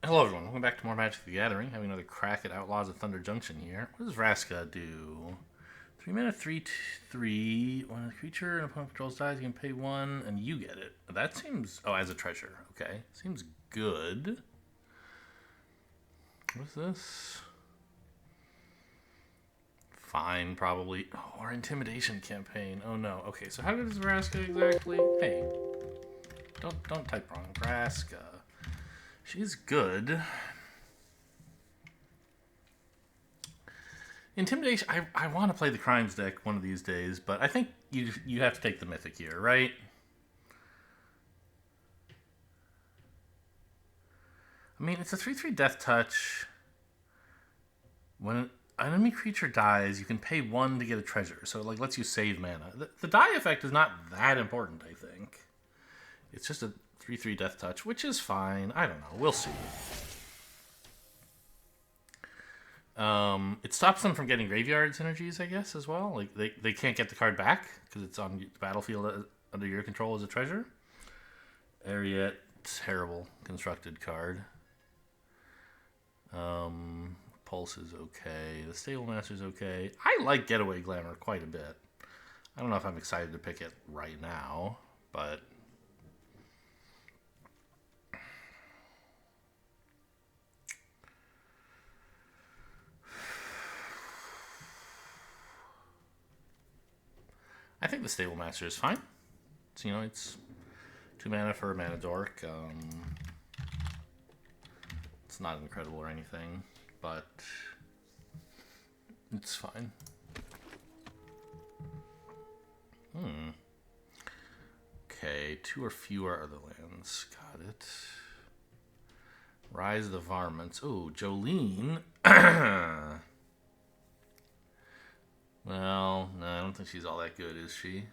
Hello everyone, welcome back to more Magic the Gathering. Having another crack at Outlaws of Thunder Junction here. What does Vraska do? 3 mana, 3/3. When a creature an opponent controls dies, you can pay 1 and you get it. That seems... Oh, as a treasure. Okay. Seems good. What's this? Fine, probably. Oh, our Intimidation campaign. Oh no. Okay, so how good is Vraska exactly? Hey. Don't type wrong. Vraska. She's good. Intimidation. I want to play the crimes deck one of these days, but I think you have to take the mythic here, right? I mean, it's a 3/3 death touch. When an enemy creature dies, you can pay 1 to get a treasure. So it lets you save mana. The die effect is not that important, I think. It's just a 3/3 death touch, which is fine. I don't know. We'll see. It stops them from getting graveyard synergies, I guess, as well. Like they can't get the card back because it's on the battlefield under your control as a treasure. Ariet, terrible constructed card. Pulse is okay. The Stable Master's okay. I like Getaway Glamour quite a bit. I don't know if I'm excited to pick it right now, but... I think the Stable Master is fine. So, it's 2 mana for a mana dork. It's not incredible or anything, but it's fine. Okay, 2 or fewer are the lands. Got it. Rise of the Varmints. Oh, Jolene. Well, no, I don't think she's all that good, is she?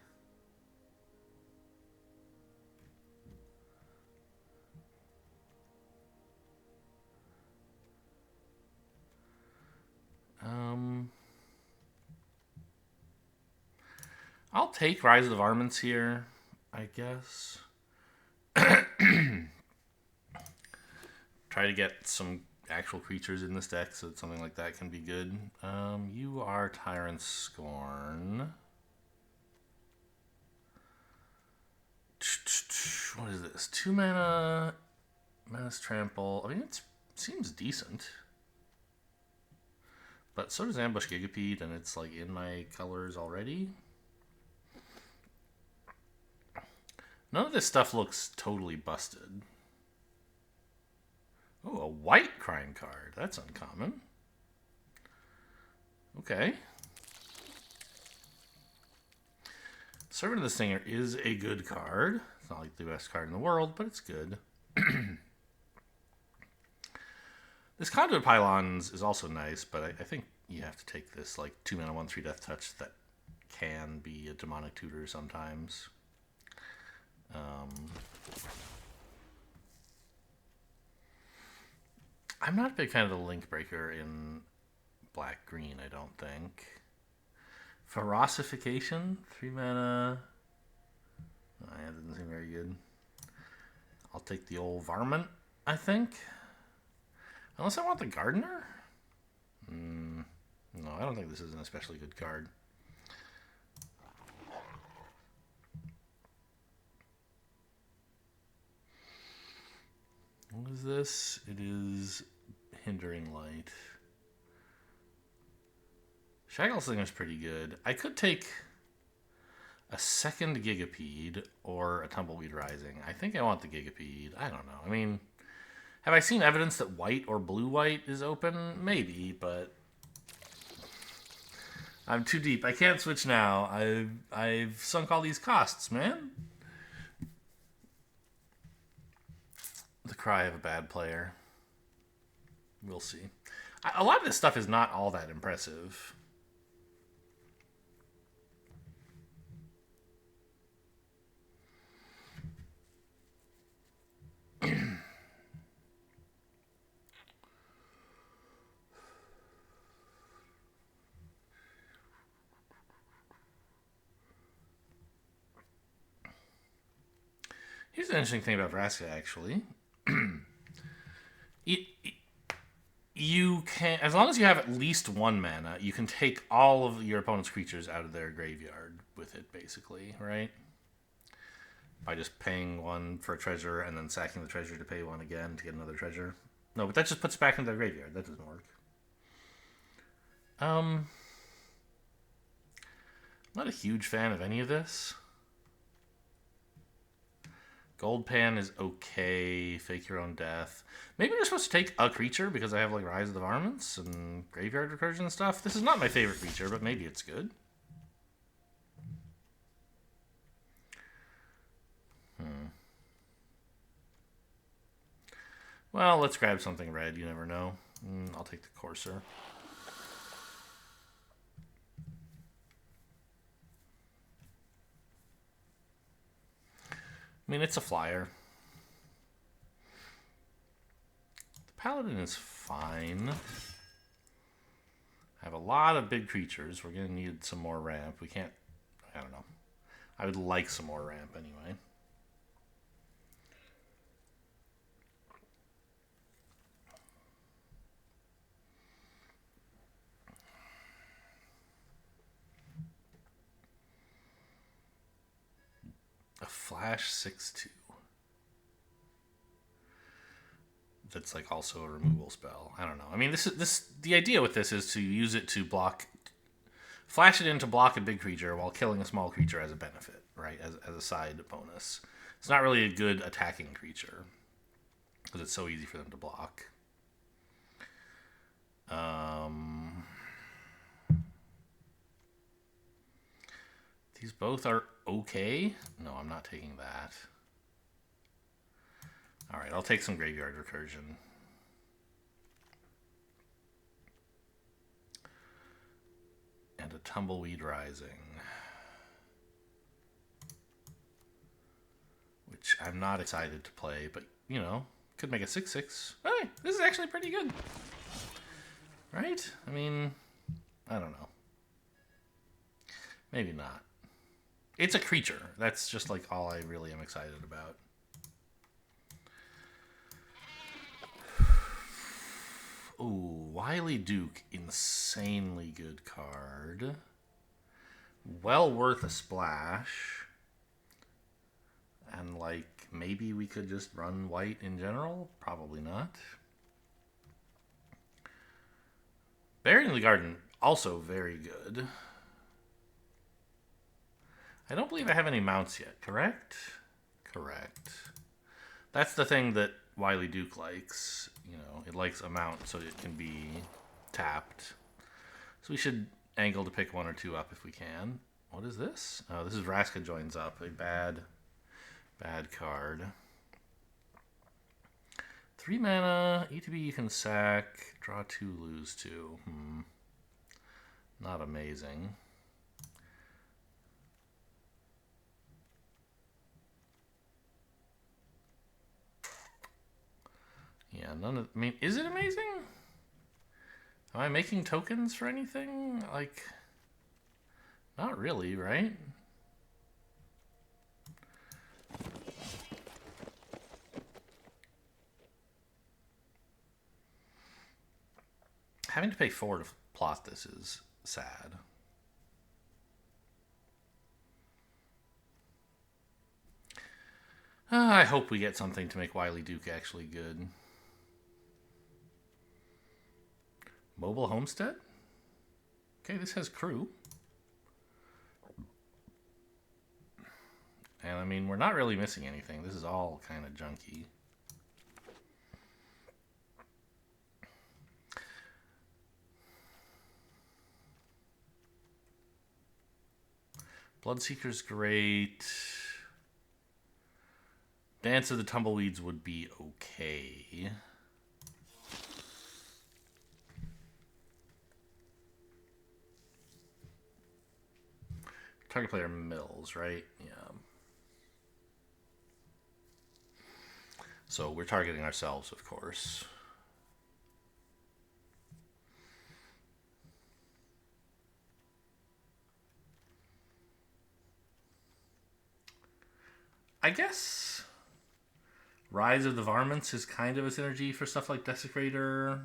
I'll take Rise of the Varmints here, I guess. Try to get some actual creatures in this deck so that something like that can be good. You are Tyrant Scorn. What is this? 2 mana, Menace Trample. I mean, it seems decent. But so does Ambush Gigapede, and it's like in my colors already. None of this stuff looks totally busted. Oh, a white crime card. That's uncommon. Okay. Servant of the Stinger is a good card. It's not like the best card in the world, but it's good. This Conduit Pylons is also nice, but I think you have to take this like 2 mana 1/3 death touch that can be a demonic tutor sometimes. I'm not a big fan of the Link Breaker in black-green, I don't think. Ferocification, 3 mana. Oh, yeah, doesn't seem very good. I'll take the old Varmint, I think. Unless I want the Gardener? No, I don't think this is an especially good card. What is this? It is Hindering Light. Shaggleslinger's pretty good. I could take a second Gigapede or a Tumbleweed Rising. I think I want the Gigapede. I don't know. I mean, have I seen evidence that white or blue-white is open? Maybe, but I'm too deep. I can't switch now. I've sunk all these costs, man. The cry of a bad player. We'll see. A lot of this stuff is not all that impressive. Here's an interesting thing about Vraska, actually. You can, as long as you have at least 1 mana, you can take all of your opponent's creatures out of their graveyard with it, basically, right? By just paying 1 for a treasure and then sacking the treasure to pay 1 again to get another treasure. No, but that just puts it back into their graveyard. That doesn't work. Not a huge fan of any of this. Gold Pan is okay. Fake Your Own Death. Maybe we're supposed to take a creature because I have like Rise of the Varmints and Graveyard Recursion and stuff. This is not my favorite creature, but maybe it's good. Well, let's grab something red. You never know. I'll take the Courser. I mean, it's a flyer. The Paladin is fine. I have a lot of big creatures. We're going to need some more ramp. We can't... I don't know. I would like some more ramp anyway. A flash 6/2. That's like also a removal spell. I don't know. I mean, the idea with this is to use it to block, flash it in to block a big creature while killing a small creature as a benefit, right? As a side bonus. It's not really a good attacking creature because it's so easy for them to block. These both are okay. No, I'm not taking that. All right, I'll take some Graveyard Recursion. And a Tumbleweed Rising. Which I'm not excited to play, but, you know, could make a 6/6. Hey, this is actually pretty good. Right? I mean, I don't know. Maybe not. It's a creature. That's just like all I really am excited about. Ooh, Wily Duke, insanely good card. Well worth a splash. And like, maybe we could just run white in general? Probably not. Burying the Garden, also very good. I don't believe I have any mounts yet, correct? Correct. That's the thing that Wily Duke likes. You know, it likes a mount so it can be tapped. So we should angle to pick 1 or 2 up if we can. What is this? Oh, this is Vraska Joins Up. A bad card. 3 mana, ETB you can sack, draw 2, lose 2. Not amazing. Yeah, none of... I mean, is it amazing? Am I making tokens for anything? Like, not really, right? Having to pay 4 to plot this is sad. I hope we get something to make Wily Duke actually good. Mobile Homestead? Okay, this has crew. And I mean, we're not really missing anything. This is all kind of junky. Bloodseeker's great. Dance of the Tumbleweeds would be okay. Target player mills, right? Yeah. So we're targeting ourselves, of course. I guess Rise of the Varmints is kind of a synergy for stuff like Desecrator.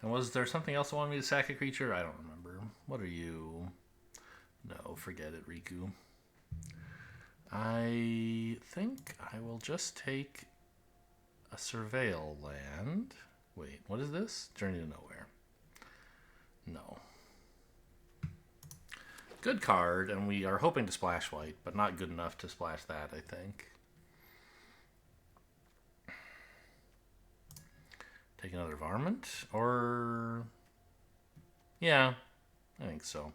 And was there something else that wanted me to sack a creature? I don't remember. What are you? No, forget it, Riku. I think I will just take a Surveil land. Wait, what is this? Journey to Nowhere. No. Good card, and we are hoping to splash white, but not good enough to splash that, I think. Take another Varmint, or... Yeah, I think so.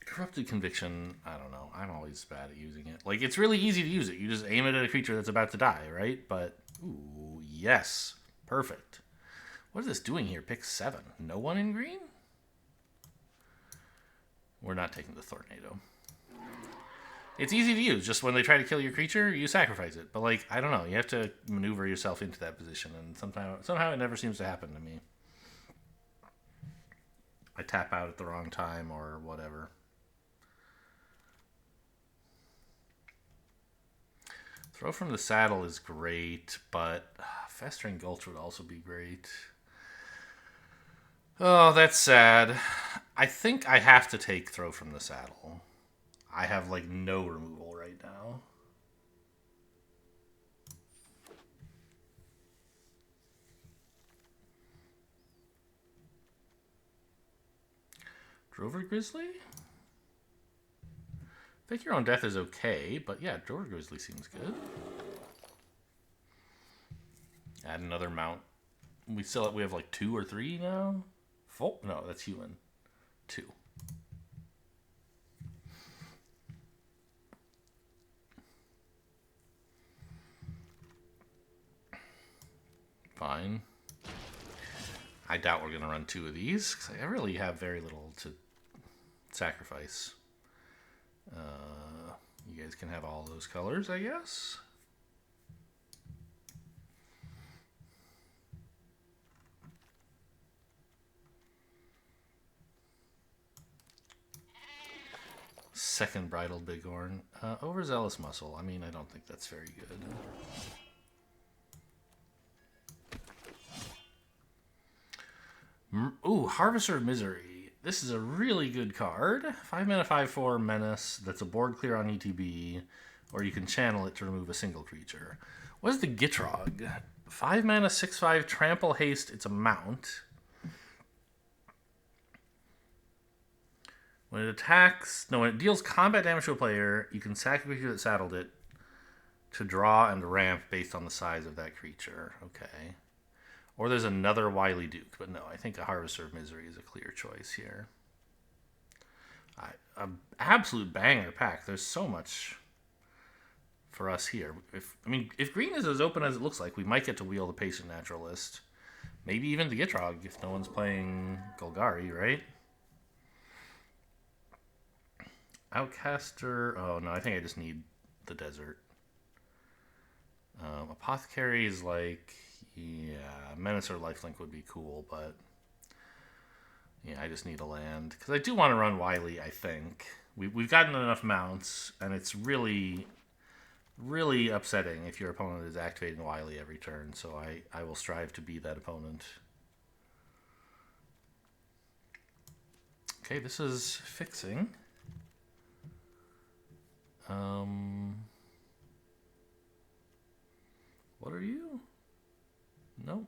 Corrupted Conviction, I don't know. I'm always bad at using it. Like, it's really easy to use it. You just aim it at a creature that's about to die, right? But, ooh, yes. Perfect. What is this doing here? Pick 7. No one in green? We're not taking the Tornado. It's easy to use. Just when they try to kill your creature, you sacrifice it. But, like, I don't know. You have to maneuver yourself into that position, and somehow it never seems to happen to me. I tap out at the wrong time or whatever. Throw from the Saddle is great, but Festering Gulch would also be great. Oh, that's sad. I think I have to take Throw from the Saddle. I have, like, no removal right now. Drover Grizzly? Fake Your Own Death is okay, but yeah, Drover Grizzly seems good. Add another mount. We have like 2 or 3 now? 4? No, that's human. 2. Fine. I doubt we're going to run 2 of these, because I really have very little to sacrifice. You guys can have all those colors, I guess. Second Bridal Bighorn. Overzealous Muscle. I mean, I don't think that's very good. Ooh, Harvester of Misery. This is a really good card. 5 mana, 5/4 Menace. That's a board clear on ETB. Or you can channel it to remove a single creature. What is the Gitrog? 5 mana, 6/5 Trample Haste. It's a mount. When it deals combat damage to a player, you can sack a creature that saddled it to draw and ramp based on the size of that creature. Okay. Or there's another Wily Duke, but no, I think a Harvester of Misery is a clear choice here. An absolute banger pack. There's so much for us here. If green is as open as it looks like, we might get to wheel the Patient Naturalist. Maybe even the Gitrog if no one's playing Golgari, right? Outcaster. Oh, no, I think I just need the desert. Apothecary is like... Yeah, Menace or Lifelink would be cool, but... Yeah, I just need a land. Because I do want to run Wily, I think. We've gotten enough mounts, and it's really, really upsetting if your opponent is activating Wily every turn, so I will strive to be that opponent. Okay, this is fixing. What are you? Nope.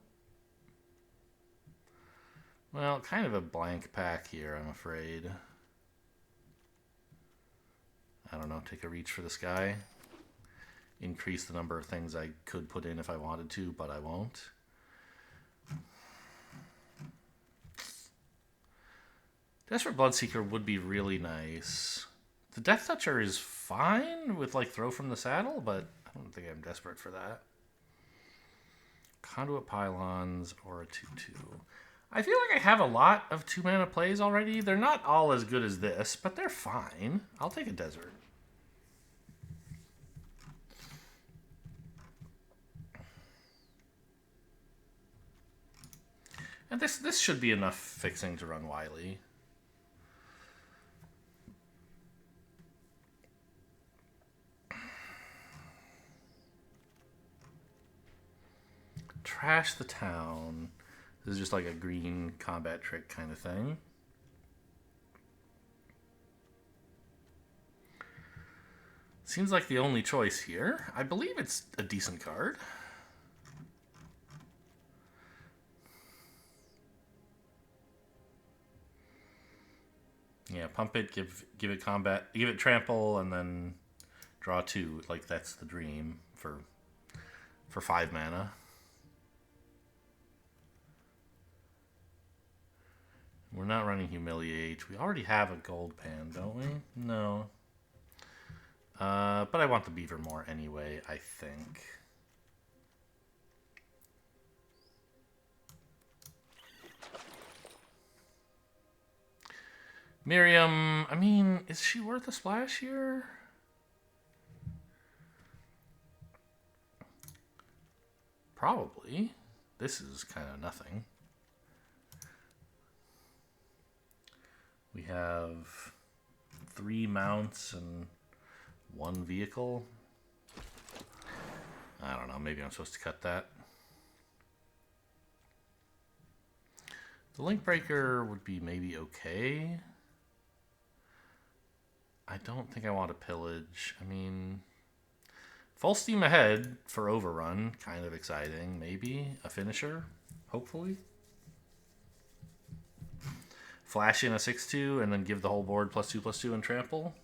Well, kind of a blank pack here, I'm afraid. I don't know, take a reach for the sky. Increase the number of things I could put in if I wanted to, but I won't. Desperate Bloodseeker would be really nice. The Death Toucher is fine with, like, Throw from the Saddle, but I don't think I'm desperate for that. Conduit Pylons or a 2/2. I feel like I have a lot of 2-mana plays already. They're not all as good as this, but they're fine. I'll take a desert. And this should be enough fixing to run Wily. trash the town. This is just like a green combat trick kind of thing. Seems like the only choice here. I believe it's a decent card. Yeah, pump it, give it combat, give it trample, and then draw 2. Like, that's the dream for 5 mana. We're not running Humiliate. We already have a gold pan, don't we? No. But I want the beaver more anyway, I think. Miriam, I mean, is she worth a splash here? Probably. This is kind of nothing. We have 3 mounts and 1 vehicle. I don't know, maybe I'm supposed to cut that. The link breaker would be maybe okay. I don't think I want to pillage. I mean, full steam ahead for overrun, kind of exciting. Maybe a finisher, hopefully. Flash in a 6/2 and then give the whole board +2/+2 and trample.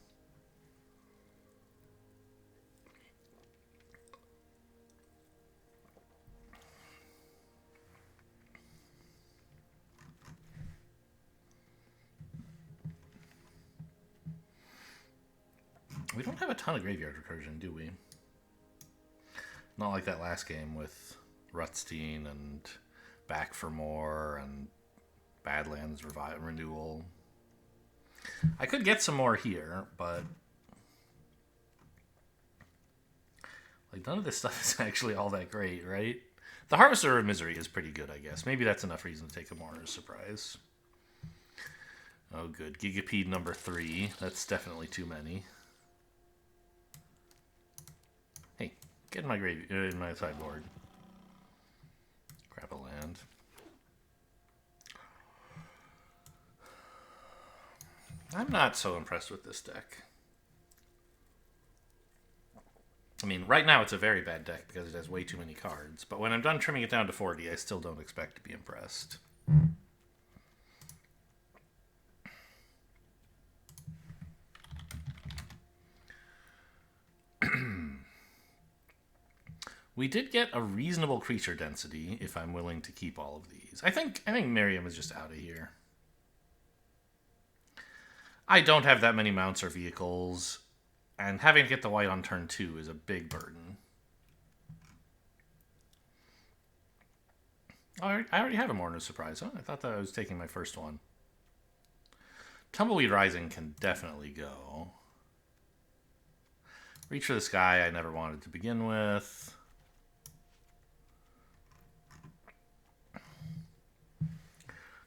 We don't have a ton of graveyard recursion, do we? Not like that last game with Rutstein and Back for More and Badlands Renewal. I could get some more here, but like none of this stuff is actually all that great, right? The Harvester of Misery is pretty good, I guess. Maybe that's enough reason to take a Mourner's Surprise. Oh, good. Gigapede number 3. That's definitely too many. Hey, get in my in my sideboard. Grab a land. I'm not so impressed with this deck. I mean, right now it's a very bad deck because it has way too many cards. But when I'm done trimming it down to 40, I still don't expect to be impressed. We did get a reasonable creature density if I'm willing to keep all of these. I think Miriam is just out of here. I don't have that many mounts or vehicles, and having to get the white on turn 2 is a big burden. Oh, I already have a Mourner's Surprise, huh? I thought that I was taking my first one. Tumbleweed Rising can definitely go. Reach for the Sky I never wanted to begin with.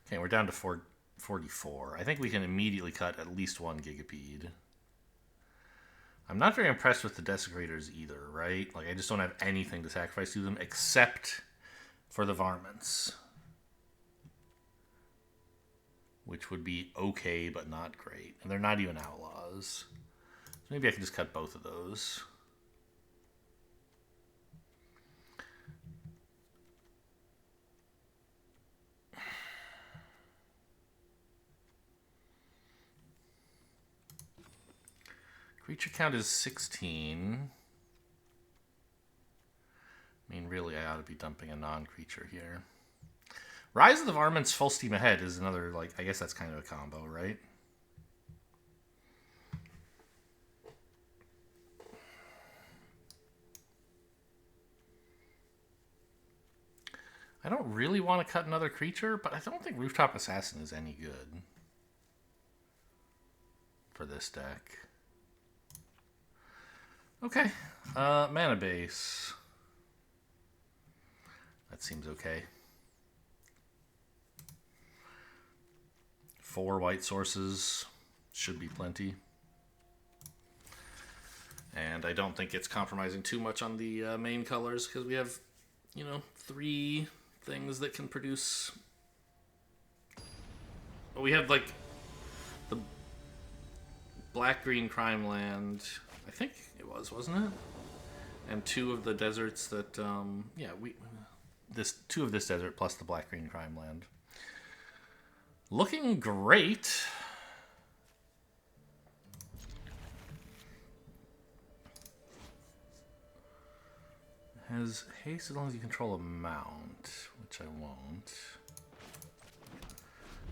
Okay, we're down to 44. I think we can immediately cut at least 1 Gigapede. I'm not very impressed with the Desecrators either, right? Like, I just don't have anything to sacrifice to them except for the Varmints. Which would be okay, but not great. And they're not even outlaws. So maybe I can just cut both of those. Creature count is 16. I mean, really, I ought to be dumping a non-creature here. Rise of the Varmints full steam ahead is another, like, I guess that's kind of a combo, right? I don't really want to cut another creature, but I don't think Rooftop Assassin is any good for this deck. Okay, mana base. That seems okay. 4 white sources should be plenty. And I don't think it's compromising too much on the main colors because we have you know, 3 things that can produce. We have like the black-green crime land. I think it was, wasn't it? And 2 of the deserts that, yeah, this 2 of this desert plus the black-green crime land. Looking great. Has haste as long as you control a mount, which I won't.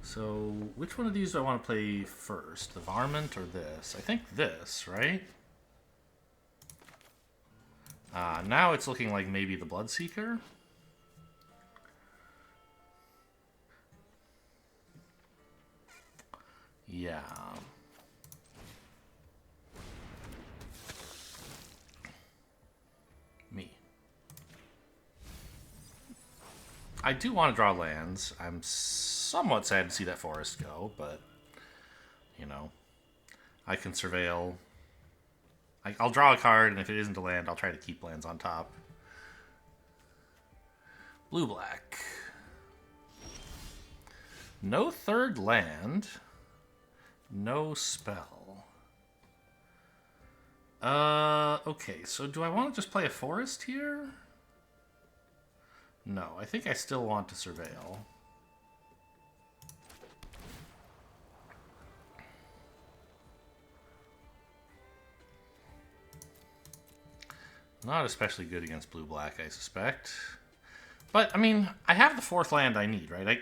So, which one of these do I want to play first? The Varmint or this? I think this, right? Now it's looking like maybe the Bloodseeker. Yeah. Me. I do want to draw lands. I'm somewhat sad to see that forest go, but, you know, I can surveil. I'll draw a card, and if it isn't a land, I'll try to keep lands on top. Blue-black. No 3rd land. No spell. Okay, so do I want to just play a forest here? No, I think I still want to surveil. Not especially good against blue-black, I suspect. But, I mean, I have the 4th land I need, right?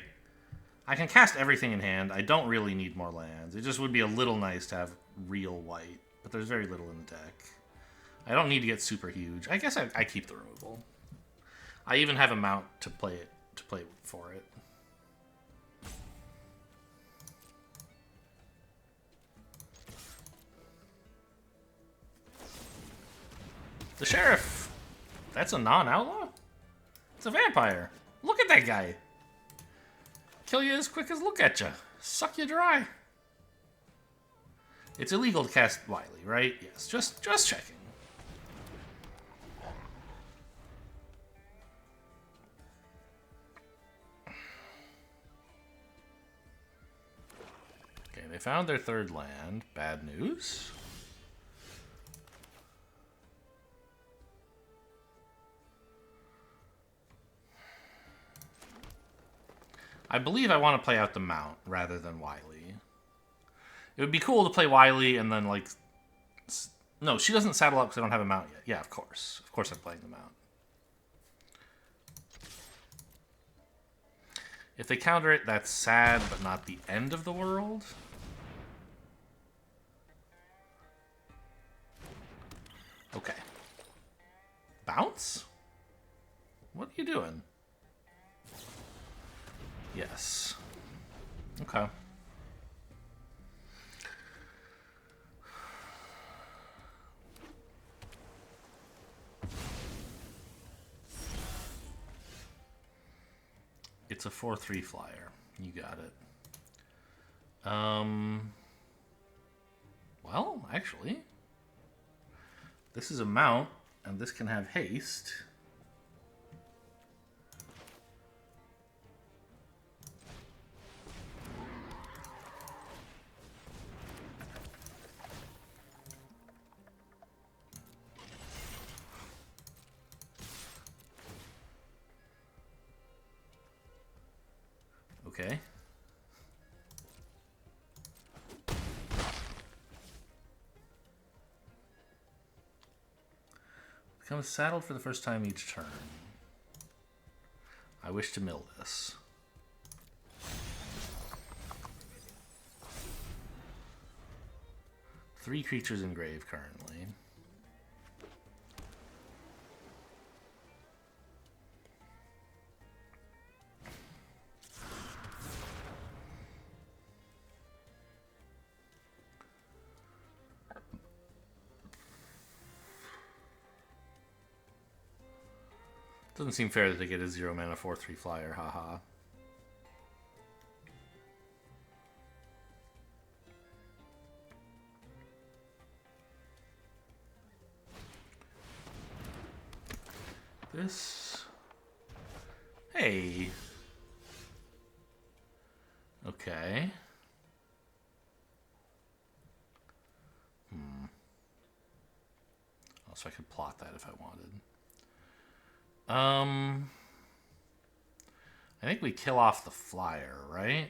I can cast everything in hand. I don't really need more lands. It just would be a little nice to have real white, but there's very little in the deck. I don't need to get super huge. I guess I keep the removal. I even have a mount to play for it. The Sheriff. That's a non-outlaw? It's a vampire. Look at that guy. Kill you as quick as look at you. Suck you dry. It's illegal to cast Wily, right? Yes, just checking. Okay, they found their 3rd land. Bad news. I believe I want to play out the Mount rather than Wily. It would be cool to play Wily and then, like... No, she doesn't saddle up because I don't have a Mount yet. Yeah, of course. Of course I'm playing the Mount. If they counter it, that's sad, but not the end of the world. Okay. Bounce? What are you doing? Yes. Okay. It's a 4/3 flyer. You got it. Well, actually, this is a mount, and this can have haste. Okay. Becomes saddled for the first time each turn. I wish to mill this. Three creatures in grave currently. Doesn't seem fair that they get a 0 mana 4/3 flyer, haha. This Hey. Okay. Oh, so I could plot that if I wanted. I think we kill off the flyer, right?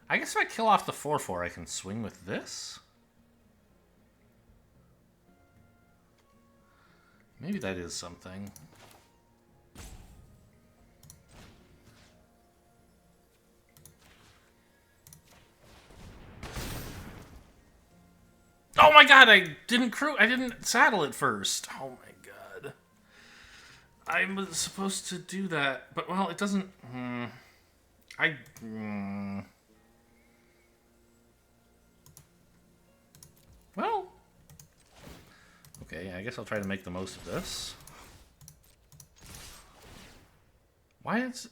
I guess if I kill off the 4/4, I can swing with this? Maybe that is something. Oh my god, I didn't saddle it first. Oh my god. I was supposed to do that, but well, it doesn't... Well... Okay, I guess I'll try to make the most of this. Why is...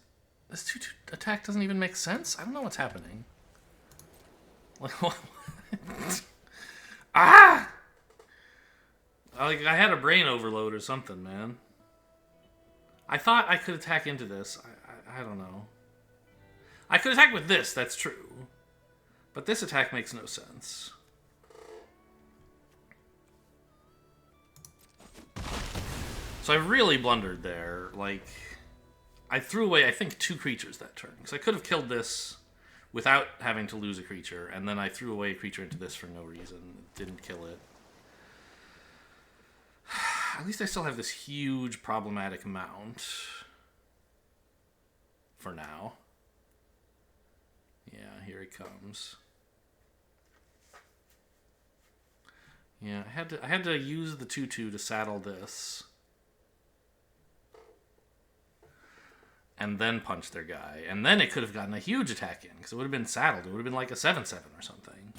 This 2/2 attack doesn't even make sense? I don't know what's happening. Like, what? Ah! Like, I had a brain overload or something, man. I thought I could attack into this. I don't know. I could attack with this, that's true. But this attack makes no sense. So I really blundered there. Like, I threw away, I think, 2 creatures that turn. Because I could have killed this without having to lose a creature, and then I threw away a creature into this for no reason. Didn't kill it. At least I still have this huge problematic mount. For now. Yeah, here he comes. Yeah, I had to use the 2/2 to saddle this. And then punch their guy. And then it could have gotten a huge attack in, because it would have been saddled. It would have been like a 7/7 or something.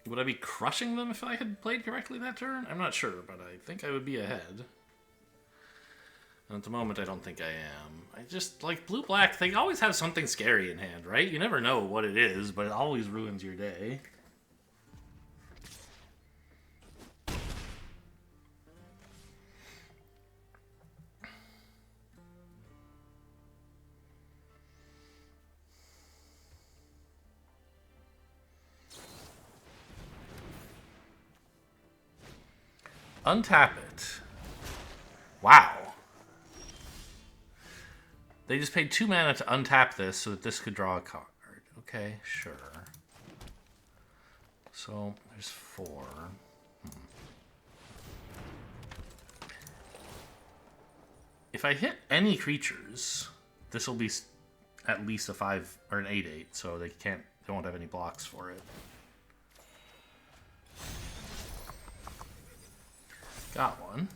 Would I be crushing them if I had played correctly that turn? I'm not sure, but I think I would be ahead. And at the moment, I don't think I am. I just, like, blue-black, they always have something scary in hand, right? You never know what it is, but it always ruins your day. Untap it. Wow. They just paid 2 mana to untap this so that this could draw a card. Okay, sure. So, there's 4. If I hit any creatures, this will be at least a 5 or an 8/8, so they won't have any blocks for it. Got one.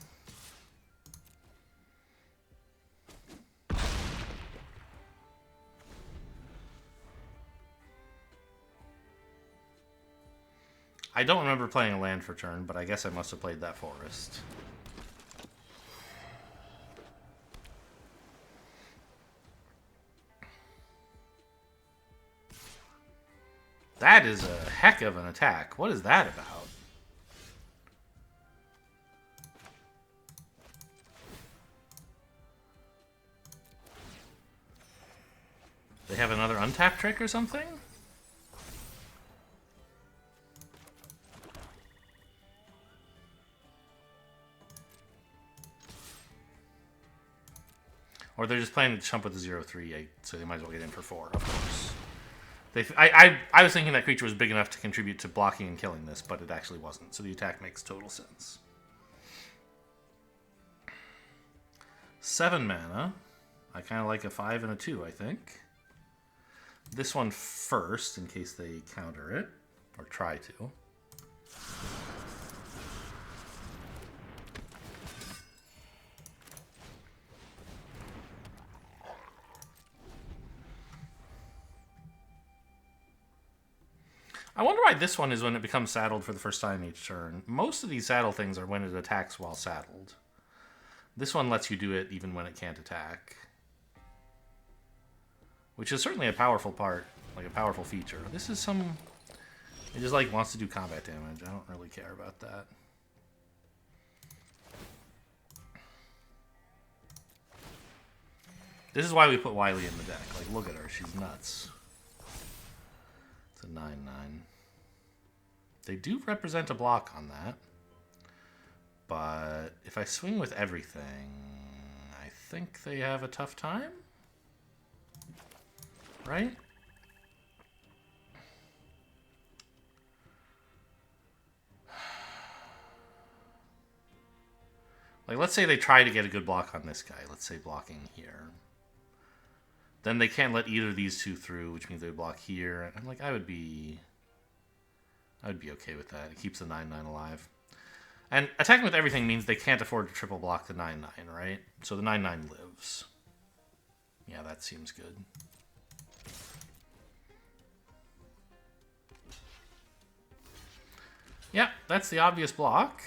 I don't remember playing a land for turn, but I guess I must have played that forest. That is a heck of an attack. What is that about? They have another untap trick or something? Or they're just planning to chump with the 0/3, so they might as well get in for 4, of course. I was thinking that creature was big enough to contribute to blocking and killing this, but it actually wasn't, so the attack makes total sense. 7 mana. I kind of like a 5 and a 2, I think. This one first, in case they counter it, or try to. I wonder why this one is when it becomes saddled for the first time each turn. Most of these saddle things are when it attacks while saddled. This one lets you do it even when it can't attack. Which is certainly a powerful part, like a powerful feature. This is some... It just like wants to do combat damage. I don't really care about that. This is why we put Wily in the deck. Like, look at her. She's nuts. It's a 9/9. They do represent a block on that. But if I swing with everything, I think they have a tough time? Right? Like, let's say they try to get a good block on this guy. Let's say blocking here. Then they can't let either of these two through, which means they would block here. And like, I would be okay with that. It keeps the 9/9 alive. And attacking with everything means they can't afford to triple block the 9/9, right? So the 9/9 lives. Yeah, that seems good. Yeah, that's the obvious block.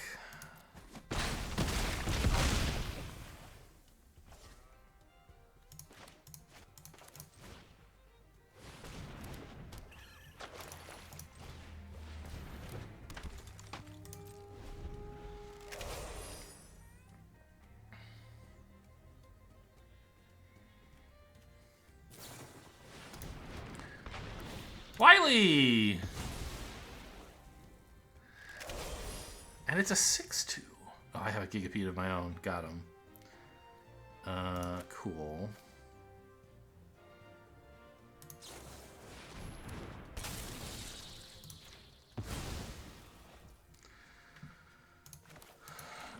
Wily! And it's a 6/2. Oh, I have a Gigapede of my own. Got him. Cool.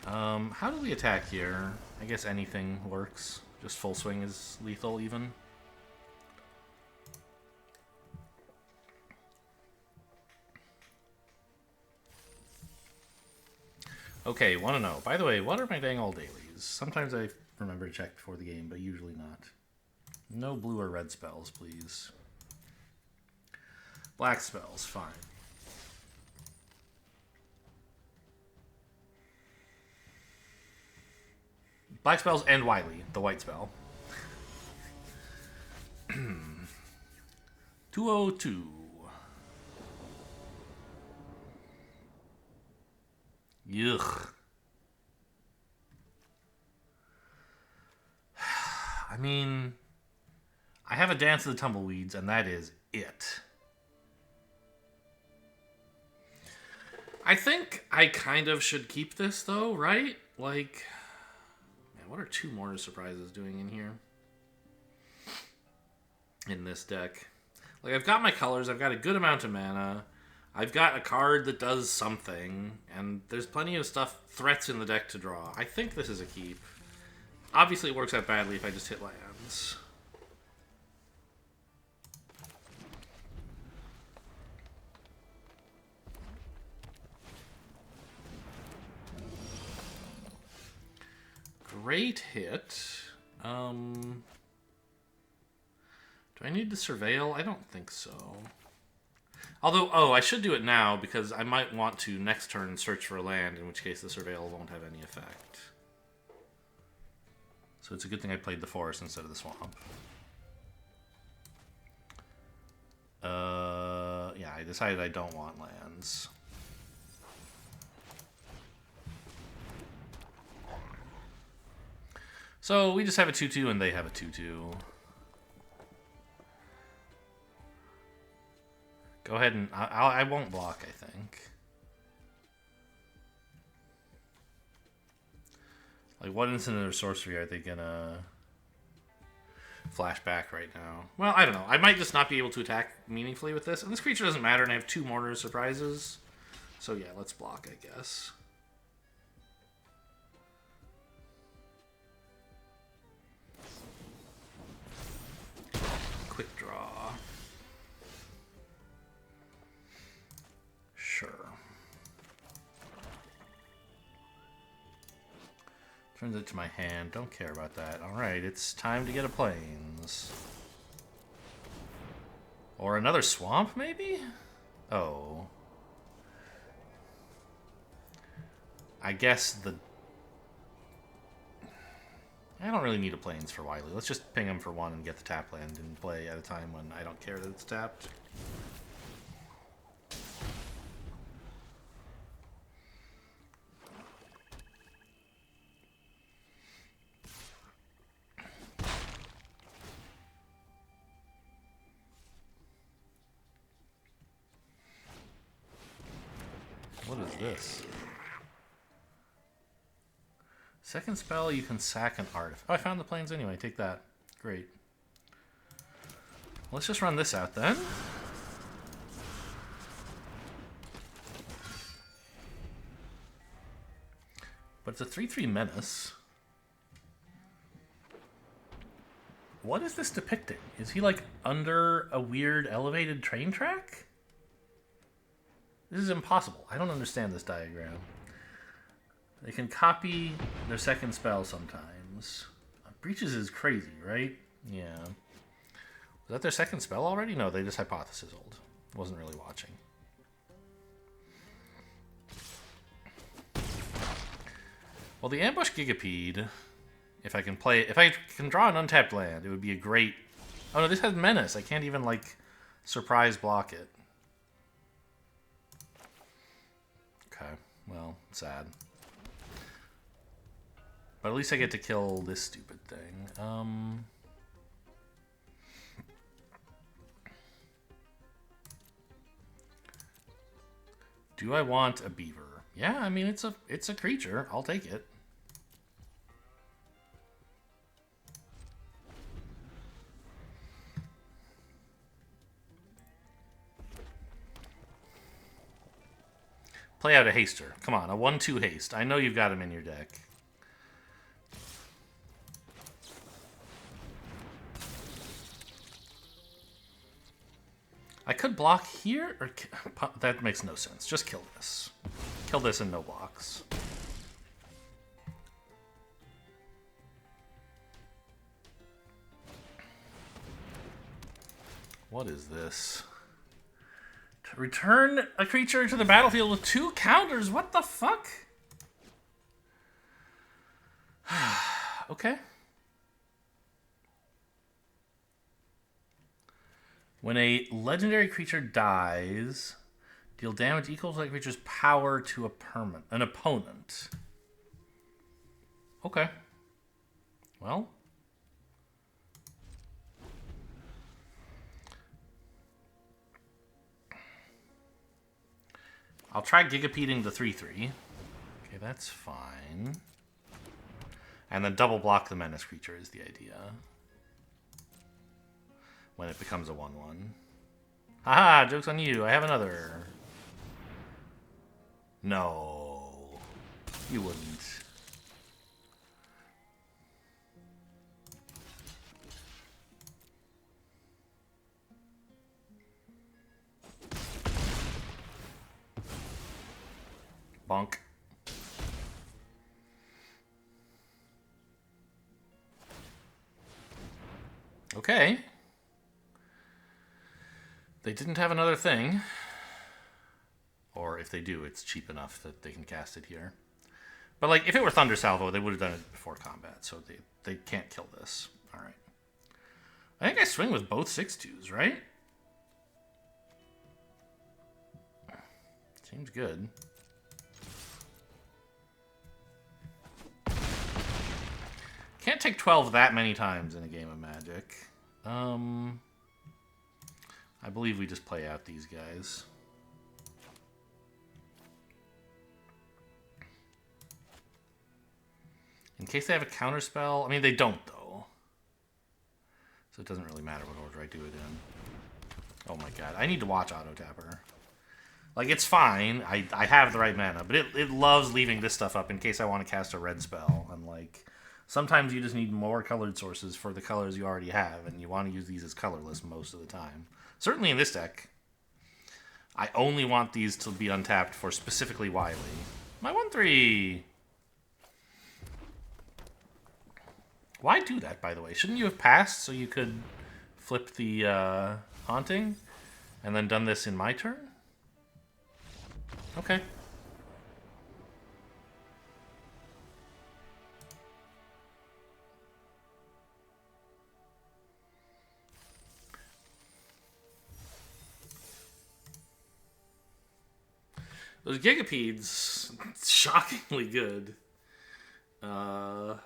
How do we attack here? I guess anything works. Just full swing is lethal even. Okay, want to know. By the way, what are my dang all dailies? Sometimes I remember to check before the game, but usually not. No blue or red spells, please. Black spells, fine. Black spells and Wily, the white spell. 202. Yuck. I mean, I have a Dance of the Tumbleweeds, and that is it. I think I kind of should keep this, though, right? Like, man, what are two Mortar Surprises doing in here? In this deck. Like, I've got my colors, I've got a good amount of mana, I've got a card that does something, and there's plenty of threats in the deck to draw. I think this is a keep. Obviously, it works out badly if I just hit lands. Great hit. Do I need to surveil? I don't think so. Although, oh, I should do it now because I might want to next turn search for a land, in which case the surveil won't have any effect. So it's a good thing I played the forest instead of the swamp. Yeah, I decided I don't want lands. So we just have a 2/2 and they have a 2/2. Go ahead and... I won't block, I think. Like, what instant or sorcery are they gonna flash back right now? Well, I don't know. I might just not be able to attack meaningfully with this. And this creature doesn't matter, and I have two Mortar Surprises. So yeah, let's block, I guess. Quick draw. Sure. Turns it to my hand. Don't care about that. Alright, it's time to get a plains. Or another swamp, maybe? Oh. I guess the... I don't really need a plains for Wily. Let's just ping him for 1 and get the tap land and play at a time when I don't care that it's tapped. What is this? Second spell, you can sack an artifact. Oh, I found the plains anyway. Take that. Great. Let's just run this out then. But it's a 3/3 menace. What is this depicting? Is he like under a weird elevated train track? This is impossible. I don't understand this diagram. They can copy their second spell sometimes. Breaches is crazy, right? Yeah. Was that their second spell already? No, they just hypothesized. Wasn't really watching. Well, the Ambush Gigapede, if I can draw an untapped land, it would be a great... Oh no, this has Menace. I can't even, like, surprise block it. Okay, well, sad. But at least I get to kill this stupid thing. Do I want a beaver? Yeah, I mean, it's a creature. I'll take it. Play out a haster. Come on, a 1/2 haste. I know you've got him in your deck. I could block here, or... That makes no sense. Just kill this. Kill this and no blocks. What is this? To return a creature to the battlefield with 2 counters? What the fuck? Okay. When a legendary creature dies, deal damage equal to that creature's power to an opponent. Okay. Well. I'll try Gigapeding the 3/3. Okay, that's fine. And then double block the menace creature is the idea. When it becomes a 1/1. Haha, joke's on you. I have another. No. You wouldn't. Bonk. Okay. They didn't have another thing. Or if they do, it's cheap enough that they can cast it here. But like, if it were Thunder Salvo, they would have done it before combat, so they can't kill this. Alright. I think I swing with both 6/2s, right? Seems good. Can't take 12 that many times in a game of Magic. I believe we just play out these guys. In case they have a counterspell. I mean, they don't, though. So it doesn't really matter what order I do it in. Oh my god. I need to watch Auto Tapper. Like, it's fine. I have the right mana. But it loves leaving this stuff up in case I want to cast a red spell. And, like... Sometimes you just need more colored sources for the colors you already have, and you want to use these as colorless most of the time. Certainly in this deck. I only want these to be untapped for specifically Wily. My 1/3! Why do that, by the way? Shouldn't you have passed so you could flip the Haunting? And then done this in my turn? Okay. Those Gigapeds, shockingly good. The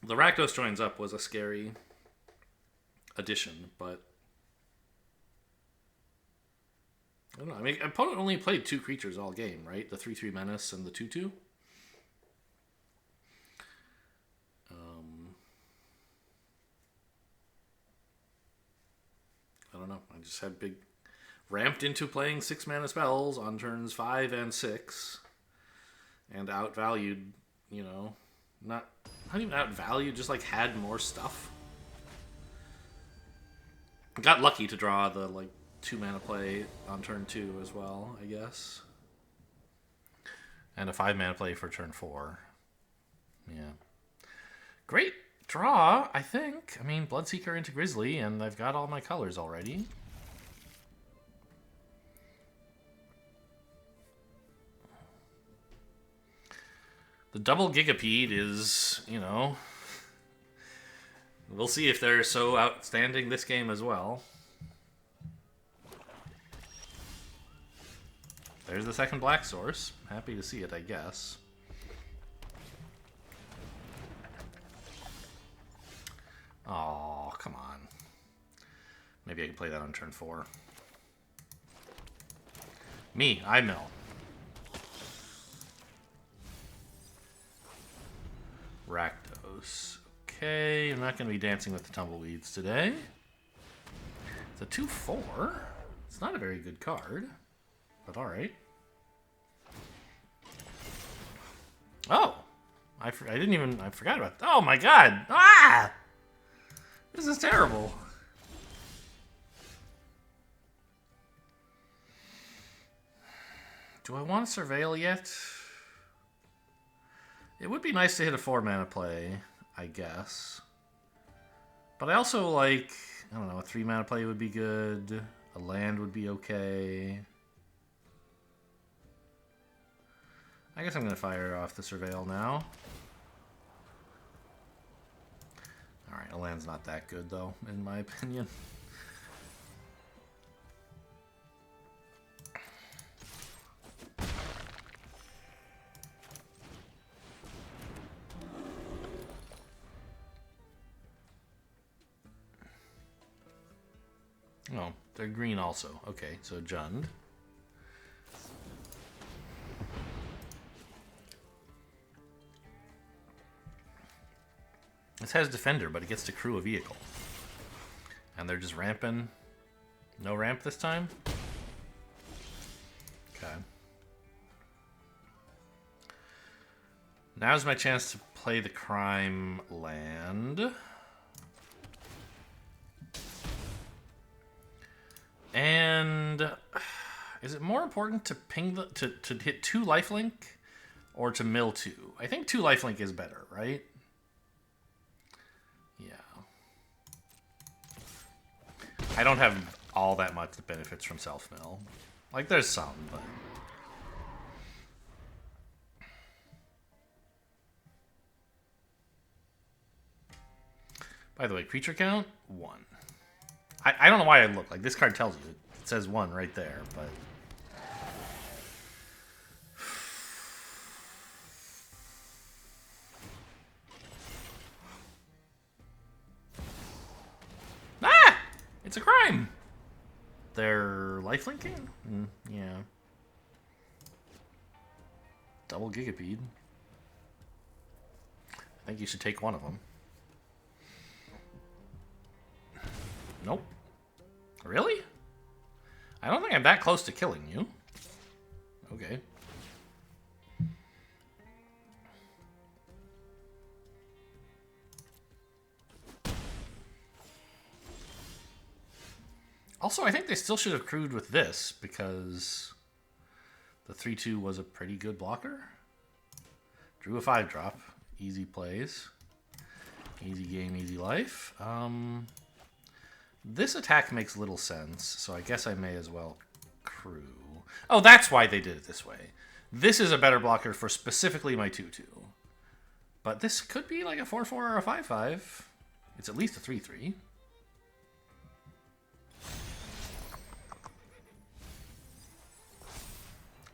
Rakdos joins up was a scary addition, but I don't know. I mean, opponent only played 2 creatures all game, right? The 3/3 Menace and the 2/2. I don't know. I just had big ramped into playing 6 mana spells on turns 5 and 6, and outvalued. You know, not even outvalued, just like had more stuff. Got lucky to draw the like 2 mana play on turn 2 as well, I guess. And a 5 mana play for turn 4. Yeah. Great draw, I think. I mean, Bloodseeker into Grizzly, and I've got all my colors already. The double Gigapede is, you know... We'll see if they're so outstanding this game as well. There's the second black source. Happy to see it, I guess. Oh, come on. Maybe I can play that on turn 4. I mill. Rakdos. Okay, I'm not going to be dancing with the tumbleweeds today. It's a 2/4. It's not a very good card, but alright. Oh! I forgot about that. Oh my god! Ah! This is terrible. Do I want to surveil yet? It would be nice to hit a 4 mana play, I guess. But I also like, I don't know, a 3 mana play would be good. A land would be okay. I guess I'm going to fire off the surveil now. Alright, a land's not that good, though, in my opinion. Oh, they're green also. Okay, so Jund. This has Defender, but it gets to crew a vehicle. And they're just ramping. No ramp this time? Okay. Now's my chance to play the crime land. And is it more important to ping to hit 2 lifelink or to mill 2? I think 2 lifelink is better, right? Yeah. I don't have all that much that benefits from self-mill. Like, there's some, but... By the way, creature count, 1. I don't know why I look. Like, this card tells you. It says 1 right there, but... Ah! It's a crime! They're lifelinking? Yeah. Double Gigapede. I think you should take one of them. Nope. Really? I don't think I'm that close to killing you. Okay. Also, I think they still should have crewed with this, because the 3/2 was a pretty good blocker. Drew a 5-drop. Easy plays. Easy game, easy life. This attack makes little sense, so I guess I may as well crew. Oh, that's why they did it this way. This is a better blocker for specifically my 2-2. But this could be like a 4-4 or a 5-5. It's at least a 3-3.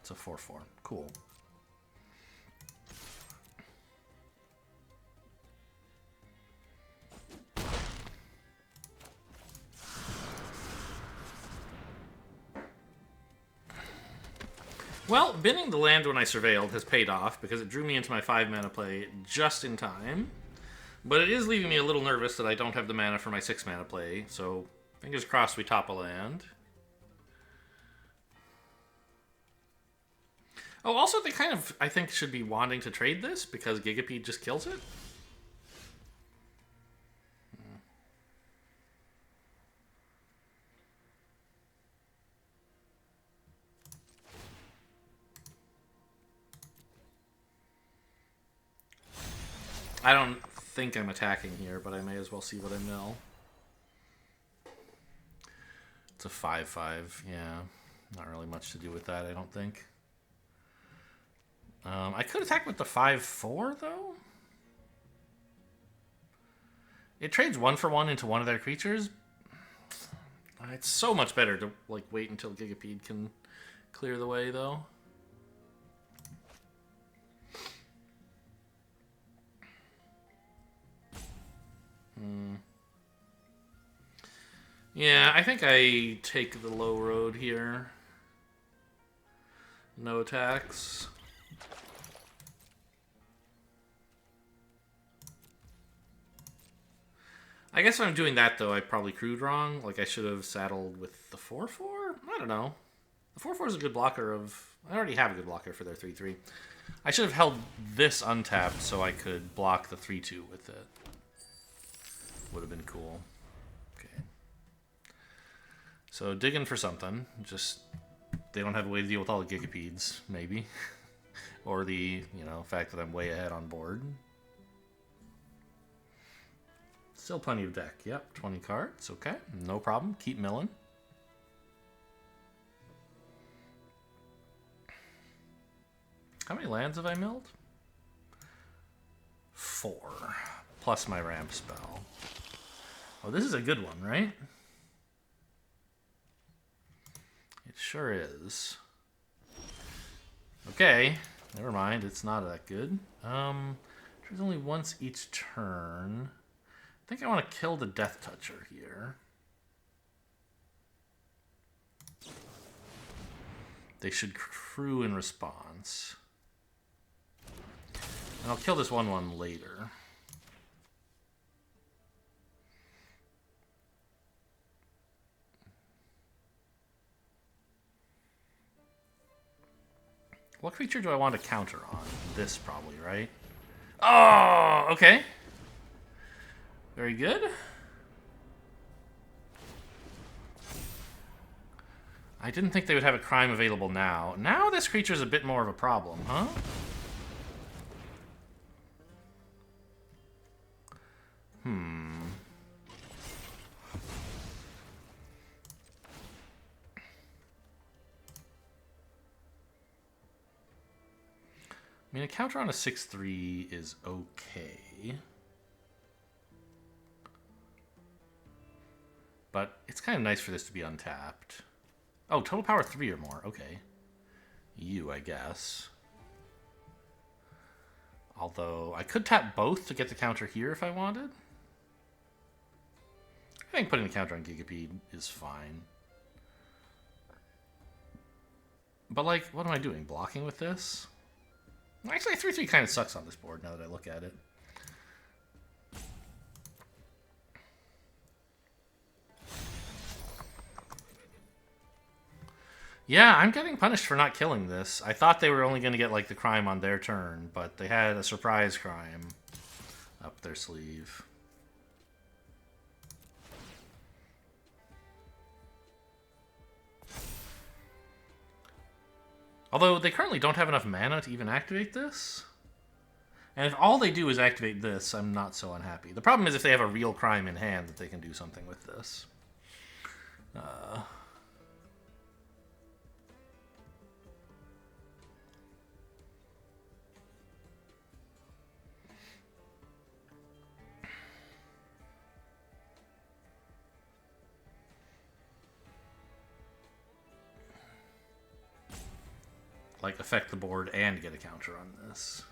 It's a 4-4. Cool. Well, binning the land when I surveilled has paid off because it drew me into my 5-mana play just in time. But it is leaving me a little nervous that I don't have the mana for my 6-mana play, so fingers crossed we top a land. Oh, also they kind of, I think, should be wanting to trade this because Gigapede just kills it. I don't think I'm attacking here, but I may as well see what I mill. It's a 5-5, yeah. Not really much to do with that, I don't think. I could attack with the 5-4, though. It trades 1-for-1 into one of their creatures. It's so much better to like wait until Gigapede can clear the way, though. Yeah, I think I take the low road here. No attacks. I guess if I'm doing that, though, I probably crewed wrong. Like, I should have saddled with the 4-4? I don't know. The 4-4 is a good blocker of... I already have a good blocker for their 3-3. I should have held this untapped so I could block the 3-2 with it. Would have been cool. Okay. So, digging for something. Just... They don't have a way to deal with all the Gigapedes, maybe. Or the, fact that I'm way ahead on board. Still plenty of deck. Yep, 20 cards. Okay, no problem. Keep milling. How many lands have I milled? 4. Plus my ramp spell. Oh, this is a good one, right? It sure is. Okay, never mind. It's not that good. There's only once each turn. I think I want to kill the Death Toucher here. They should crew in response. And I'll kill this 1/1 later. What creature do I want to counter on? This probably, right? Oh, okay. Very good. I didn't think they would have a crime available now. Now this creature's a bit more of a problem, huh? I mean, a counter on a 6/3 is okay. But it's kind of nice for this to be untapped. Oh, total power 3 or more. Okay. You, I guess. Although, I could tap both to get the counter here if I wanted. I think putting the counter on Gigapede is fine. But, like, what am I doing? Blocking with this? Actually, 3/3 kind of sucks on this board now that I look at it. Yeah, I'm getting punished for not killing this. I thought they were only going to get, like, the crime on their turn, but they had a surprise crime up their sleeve. Although, they currently don't have enough mana to even activate this. And if all they do is activate this, I'm not so unhappy. The problem is if they have a real crime in hand that they can do something with this. Like, affect the board and get a counter on this.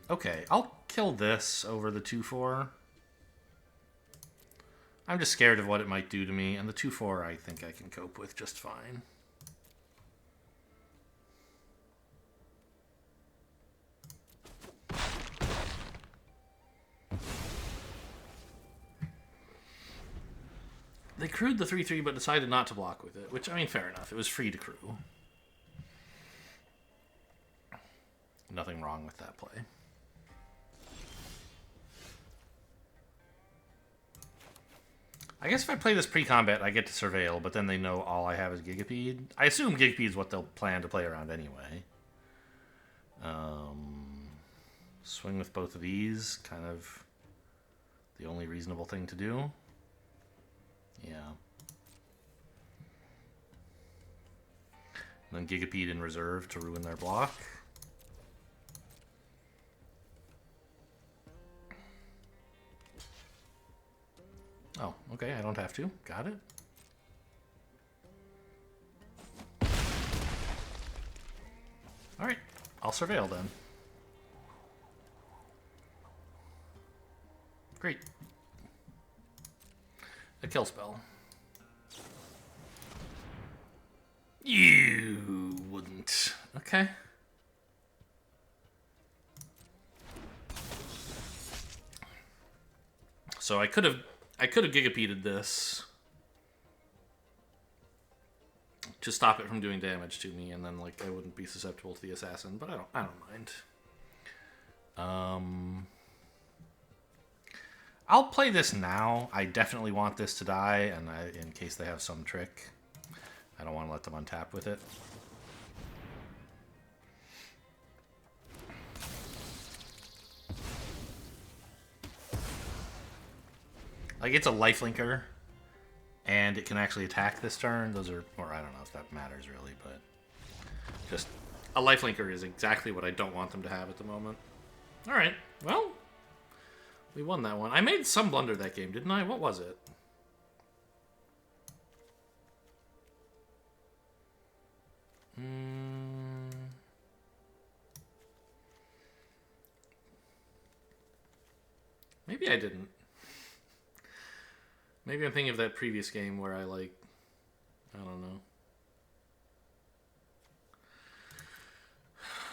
Okay, I'll kill this over the 2/4. I'm just scared of what it might do to me, and the 2/4 I think I can cope with just fine. They crewed the 3/3 but decided not to block with it, which, I mean, fair enough. It was free to crew. Nothing wrong with that play. I guess if I play this pre-combat, I get to surveil, but then they know all I have is Gigapede. I assume Gigapede is what they'll plan to play around anyway. Swing with both of these, kind of the only reasonable thing to do. Yeah. And then Gigapede in reserve to ruin their block. Oh, okay, I don't have to. Got it. Alright, I'll surveil then. Great. A kill spell. You wouldn't. Okay. So I could have Gigapeded this to stop it from doing damage to me, and then like I wouldn't be susceptible to the assassin, but I don't mind. I'll play this now. I definitely want this to die, and in case they have some trick, I don't want to let them untap with it. Like, it's a lifelinker, and it can actually attack this turn. Those are, or I don't know if that matters really, but just a lifelinker is exactly what I don't want them to have at the moment. All right, well, we won that one. I made some blunder that game, didn't I? What was it? Maybe I didn't. Maybe I'm thinking of that previous game where I, like, I don't know.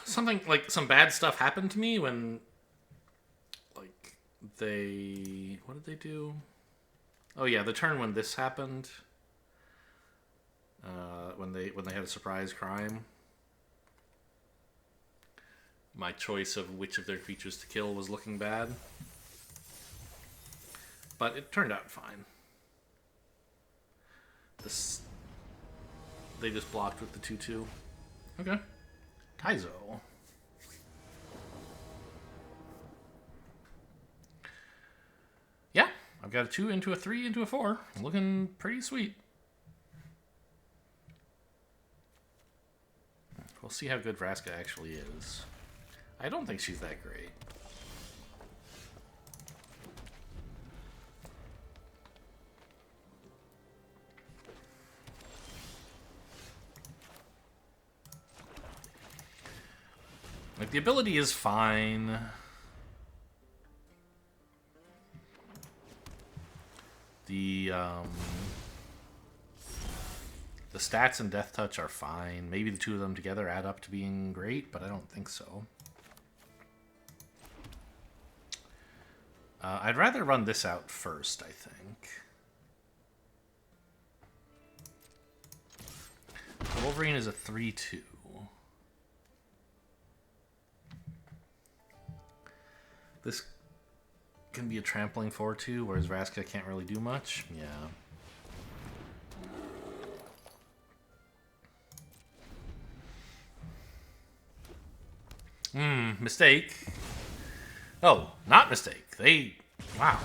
Something, like, some bad stuff happened to me when, like, they... What did they do? Oh, yeah, the turn when this happened. When they had a surprise crime. My choice of which of their creatures to kill was looking bad. But it turned out fine. They just blocked with the 2/2. Okay. Taizo. Yeah, I've got a 2 into a 3 into a 4. Looking pretty sweet. We'll see how good Vraska actually is. I don't think she's that great. Like, the ability is fine. The stats and Death Touch are fine. Maybe the two of them together add up to being great, but I don't think so. I'd rather run this out first, I think. Wolverine is a 3/2. This can be a trampling 4/2, whereas Vraska can't really do much. Yeah. Mistake. Oh, not mistake. They Wow.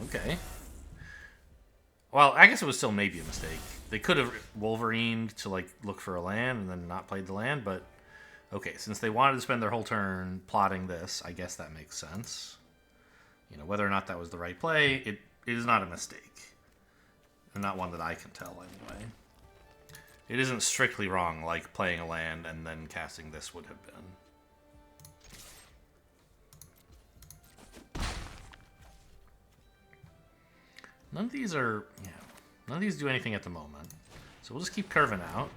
Okay. Well, I guess it was still maybe a mistake. They could have Wolverined to like look for a land and then not played the land, but okay, since they wanted to spend their whole turn plotting this, I guess that makes sense. You know, whether or not that was the right play, it is not a mistake. And not one that I can tell anyway. It isn't strictly wrong like playing a land and then casting this would have been. None of these are, yeah, none of these do anything at the moment. So we'll just keep curving out.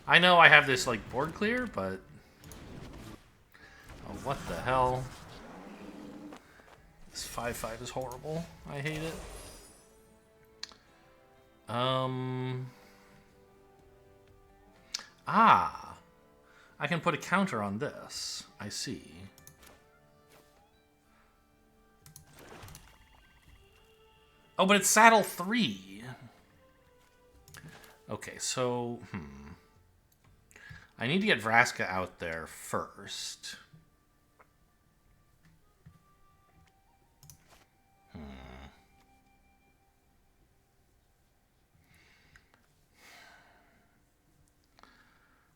I know I have this, like, board clear, but... Oh, what the hell? This 5/5 is horrible. I hate it. Ah! I can put a counter on this. I see. Oh, but it's saddle 3. Okay, so... I need to get Vraska out there first.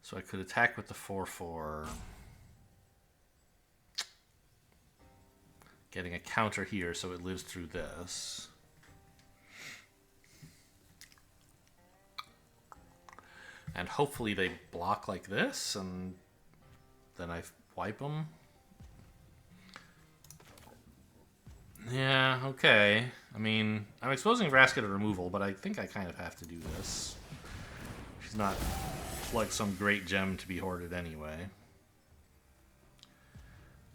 So I could attack with the 4/4. Getting a counter here so it lives through this. And hopefully they block like this, and then I wipe them. Yeah, okay. I mean, I'm exposing Vraska to removal, but I think I kind of have to do this. She's not like some great gem to be hoarded anyway.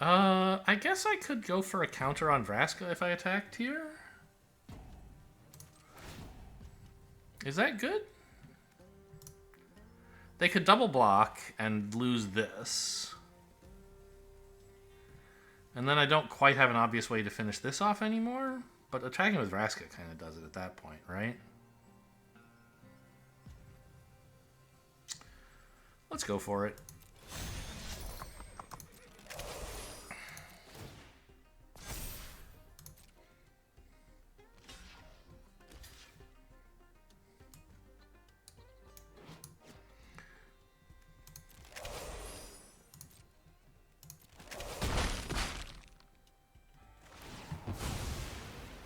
I guess I could go for a counter on Vraska if I attacked here. Is that good? They could double block and lose this. And then I don't quite have an obvious way to finish this off anymore. But attacking with Vraska kind of does it at that point, right? Let's go for it.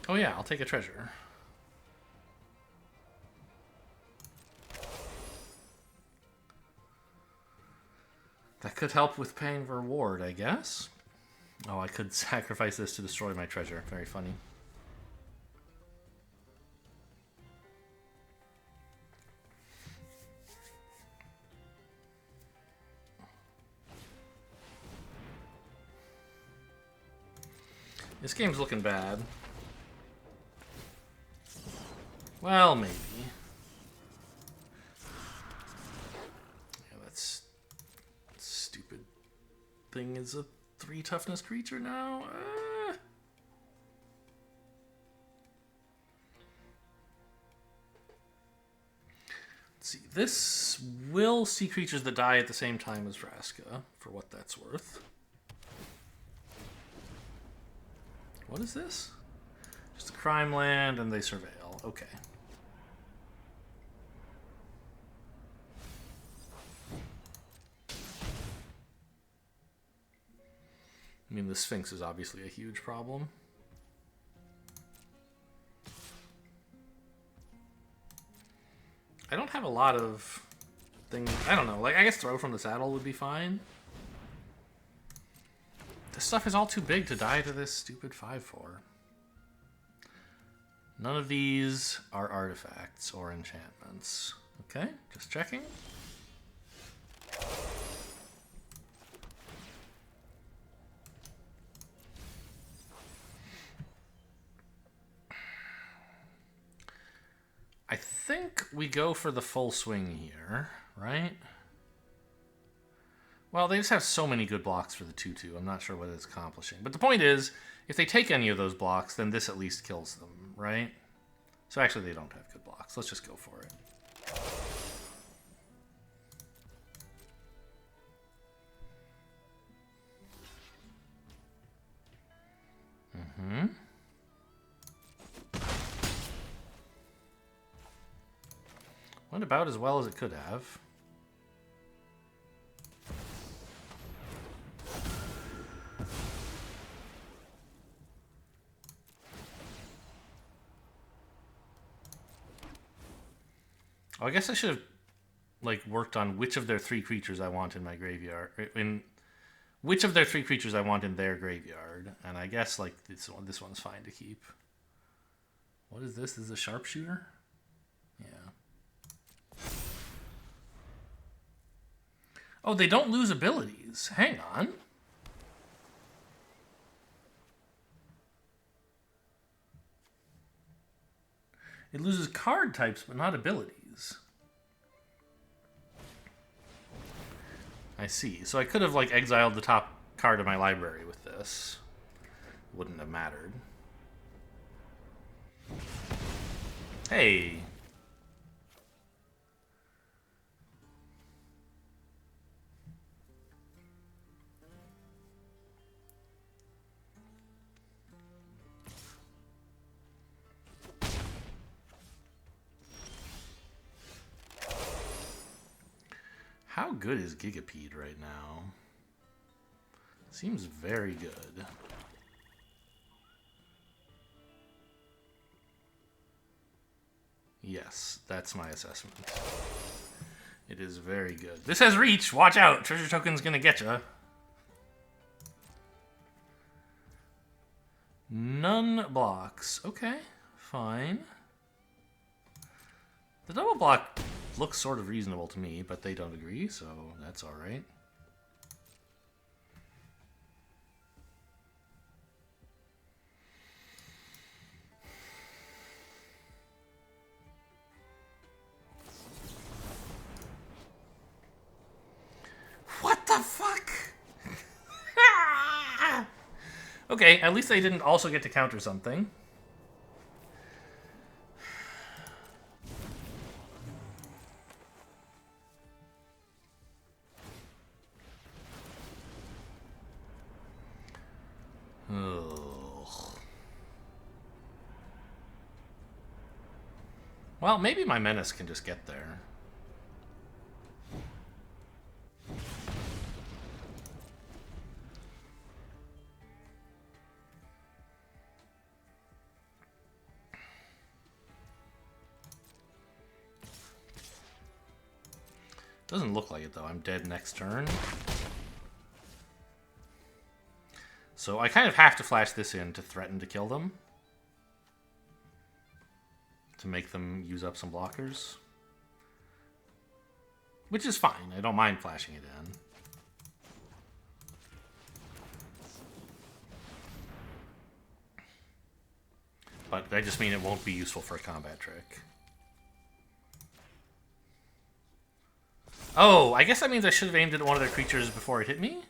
Oh yeah, I'll take a treasure. That could help with paying reward, I guess. Oh, I could sacrifice this to destroy my treasure. Very funny. This game's looking bad. Well, maybe. Yeah, that's stupid thing is a 3 toughness creature now. Let's see. This will see creatures that die at the same time as Vraska, for what that's worth. What is this? Just a crime land, and they surveil. Okay. I mean, the Sphinx is obviously a huge problem. I don't have a lot of things. I don't know. Like, I guess throw from the saddle would be fine. This stuff is all too big to die to this stupid 5/4. None of these are artifacts or enchantments. Okay, just checking. I think we go for the full swing here, right? Well, they just have so many good blocks for the 2/2. I'm not sure what it's accomplishing. But the point is, if they take any of those blocks, then this at least kills them, right? So actually, they don't have good blocks. Let's just go for it. Went about as well as it could have. Oh, I guess I should have like worked on which of their 3 creatures I want in my graveyard. In which of their 3 creatures I want in their graveyard, and I guess like this one's fine to keep. What is this? This is a sharpshooter? Yeah. Oh, they don't lose abilities. Hang on. It loses card types, but not abilities. I see. So I could have like exiled the top card of my library with this. Wouldn't have mattered. Hey. How good is Gigapede right now? Seems very good. Yes, that's my assessment. It is very good. This has reach! Watch out! Treasure token's gonna get ya. None blocks. Okay, fine. The double block looks sort of reasonable to me, but they don't agree, so that's alright. What the fuck? Okay, at least they didn't also get to counter something. Well, maybe my Menace can just get there. Doesn't look like it, though. I'm dead next turn. So I kind of have to flash this in to threaten to kill them. To make them use up some blockers. Which is fine. I don't mind flashing it in. But I just mean it won't be useful for a combat trick. Oh, I guess that means I should have aimed at one of their creatures before it hit me?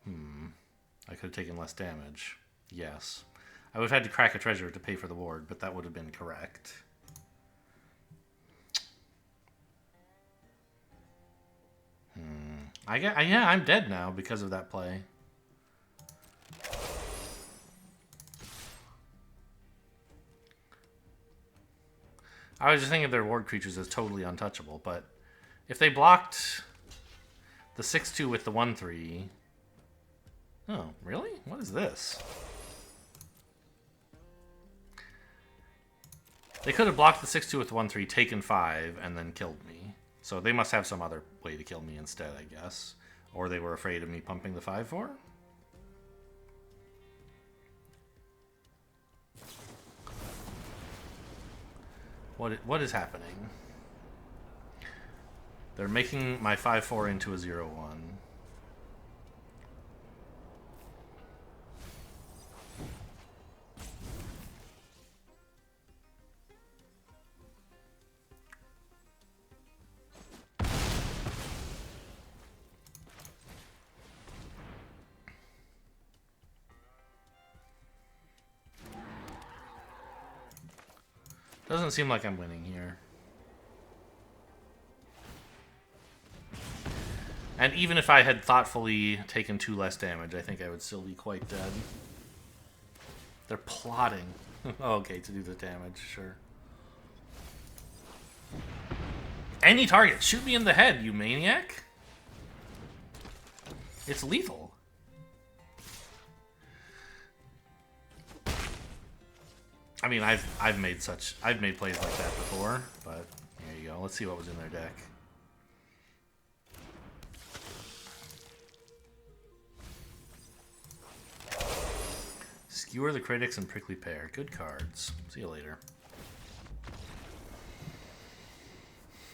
I could have taken less damage. Yes. I would have had to crack a treasure to pay for the ward, but that would have been correct. Yeah, I'm dead now because of that play. I was just thinking of their ward creatures as totally untouchable, but if they blocked the 6-2 with the 1-3... Oh, really? What is this? They could have blocked the 6-2 with the 1-3, taken 5, and then killed me. So they must have some other way to kill me instead, I guess. Or they were afraid of me pumping the 5-4? What is happening? They're making my 5-4 into a 0-1. Doesn't seem like I'm winning here. And even if I had thoughtfully taken 2 less damage, I think I would still be quite dead. They're plotting. Okay, to do the damage, sure. Any target. Shoot me in the head, you maniac. It's lethal. I mean, I've made plays like that before, but there you go. Let's see what was in their deck. Skewer the Critics and Prickly Pear. Good cards. See you later.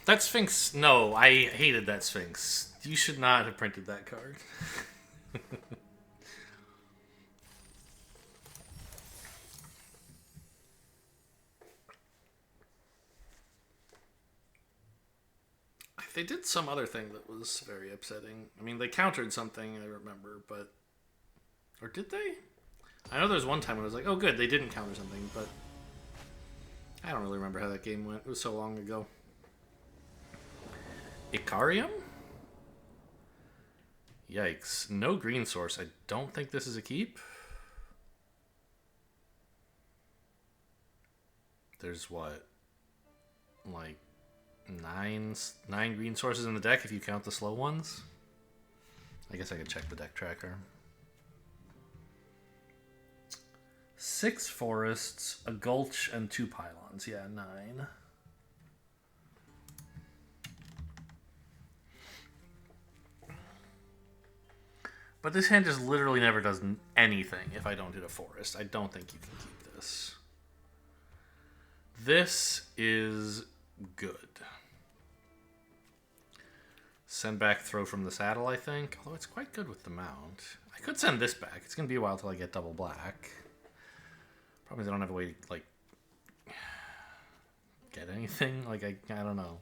That Sphinx... No, I hated that Sphinx. You should not have printed that card. They did some other thing that was very upsetting. I mean, they countered something, I remember, but... Or did they? I know there was one time when I was like, oh good, they didn't counter something, but... I don't really remember how that game went. It was so long ago. Icarium? Yikes. No green source. I don't think this is a keep. There's what? Like... Nine green sources in the deck if you count the slow ones. I guess I could check the deck tracker. 6 forests, a gulch, and 2 pylons. Yeah, 9. But this hand just literally never does anything if I don't hit a forest. I don't think you can keep this. This is good. Send back, throw from the saddle, I think. Although it's quite good with the mount. I could send this back. It's going to be a while till I get double black. Problem is I don't have a way to, like, get anything. Like, I don't know.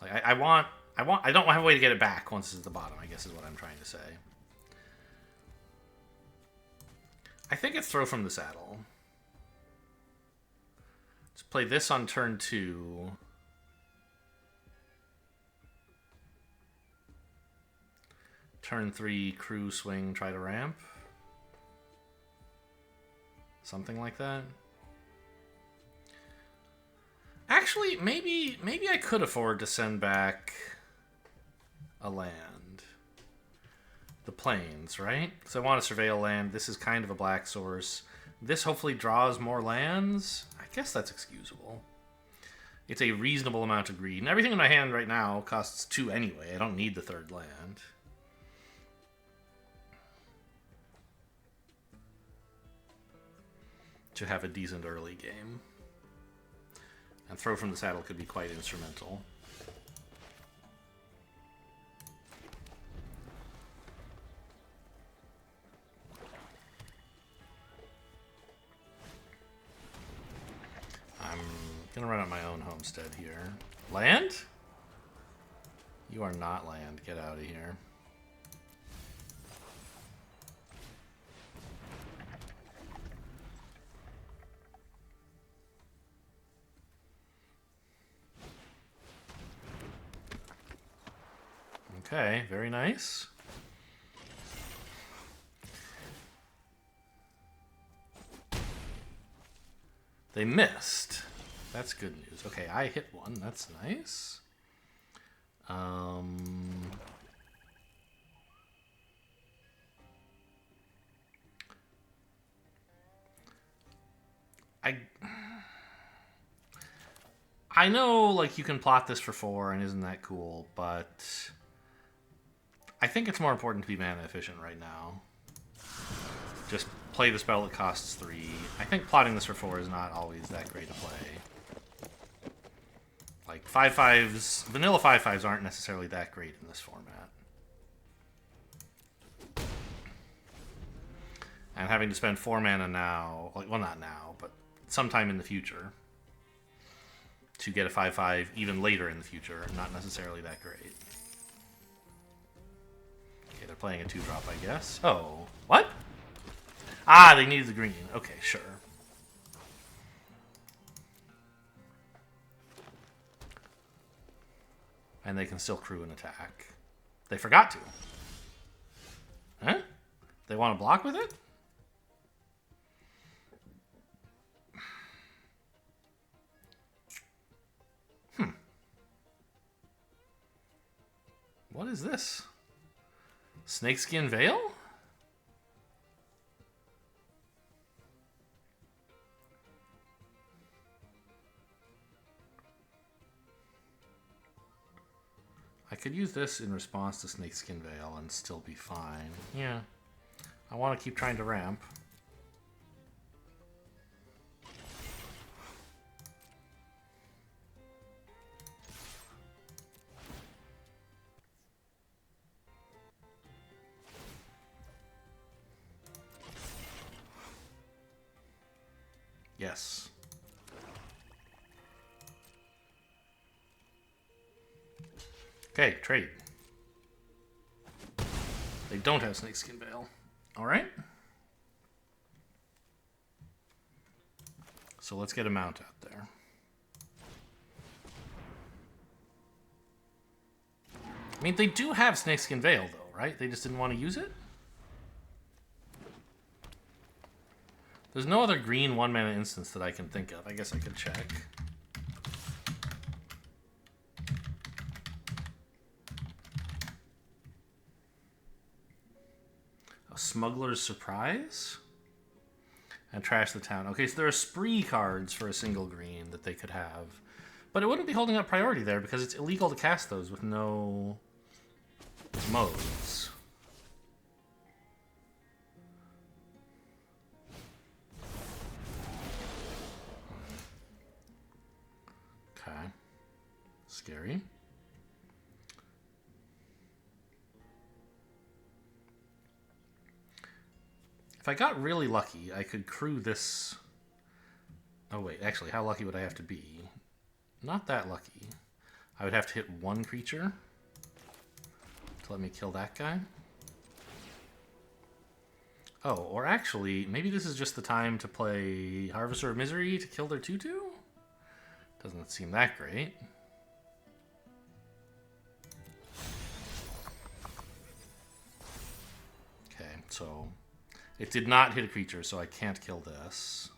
Like, I don't have a way to get it back once it's at the bottom, I guess is what I'm trying to say. I think it's throw from the saddle. Let's play this on turn 2. Turn 3, crew, swing, try to ramp. Something like that. Actually, maybe I could afford to send back a land. The plains, right? So I want to surveil land. This is kind of a black source. This hopefully draws more lands. I guess that's excusable. It's a reasonable amount of green. Everything in my hand right now costs 2 anyway. I don't need the 3rd land. To have a decent early game. And throw from the saddle could be quite instrumental. I'm gonna run out my own homestead here. Land? You are not land. Get out of here. Okay, very nice. They missed. That's good news. Okay, I hit one. That's nice. I know, like, you can plot this for 4, and isn't that cool, but I think it's more important to be mana efficient right now. Just play the spell that costs 3. I think plotting this for 4 is not always that great a play. Like, 5/5s, vanilla 5/5s aren't necessarily that great in this format. And having to spend 4 mana now, well, not now, but sometime in the future, to get a 5/5 even later in the future, not necessarily that great. Okay, they're playing a 2-drop, I guess. Oh, what? Ah, they needed the green. Okay, sure. And they can still crew an attack. They forgot to. Huh? They want to block with it? is this? Snakeskin Veil? I could use this in response to Snakeskin Veil and still be fine. Yeah. I want to keep trying to ramp. Yes. Okay, trade. They don't have Snakeskin Veil. Alright. So let's get a mount out there. I mean, they do have Snakeskin Veil, though, right? They just didn't want to use it? There's no other green 1-mana instance that I can think of. I guess I could check. A Smuggler's Surprise? And Trash the Town. Okay, so there are spree cards for a single green that they could have. But it wouldn't be holding up priority there because it's illegal to cast those with no modes. Okay. Scary. If I got really lucky, I could crew this... Oh wait, actually, how lucky would I have to be? Not that lucky. I would have to hit one creature to let me kill that guy. Oh, or actually, maybe this is just the time to play Harvester of Misery to kill their 2/2? Doesn't seem that great. Okay, so... It did not hit a creature, so I can't kill this.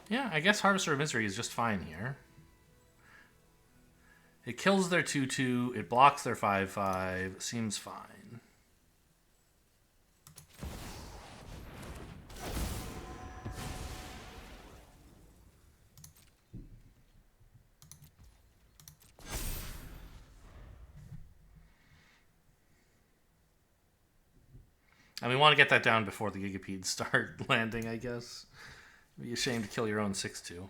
Yeah, I guess Harvester of Misery is just fine here. It kills their 2/2, it blocks their 5/5, seems fine. And we want to get that down before the Gigapedes start landing, I guess. It'd be a shame to kill your own 6/2.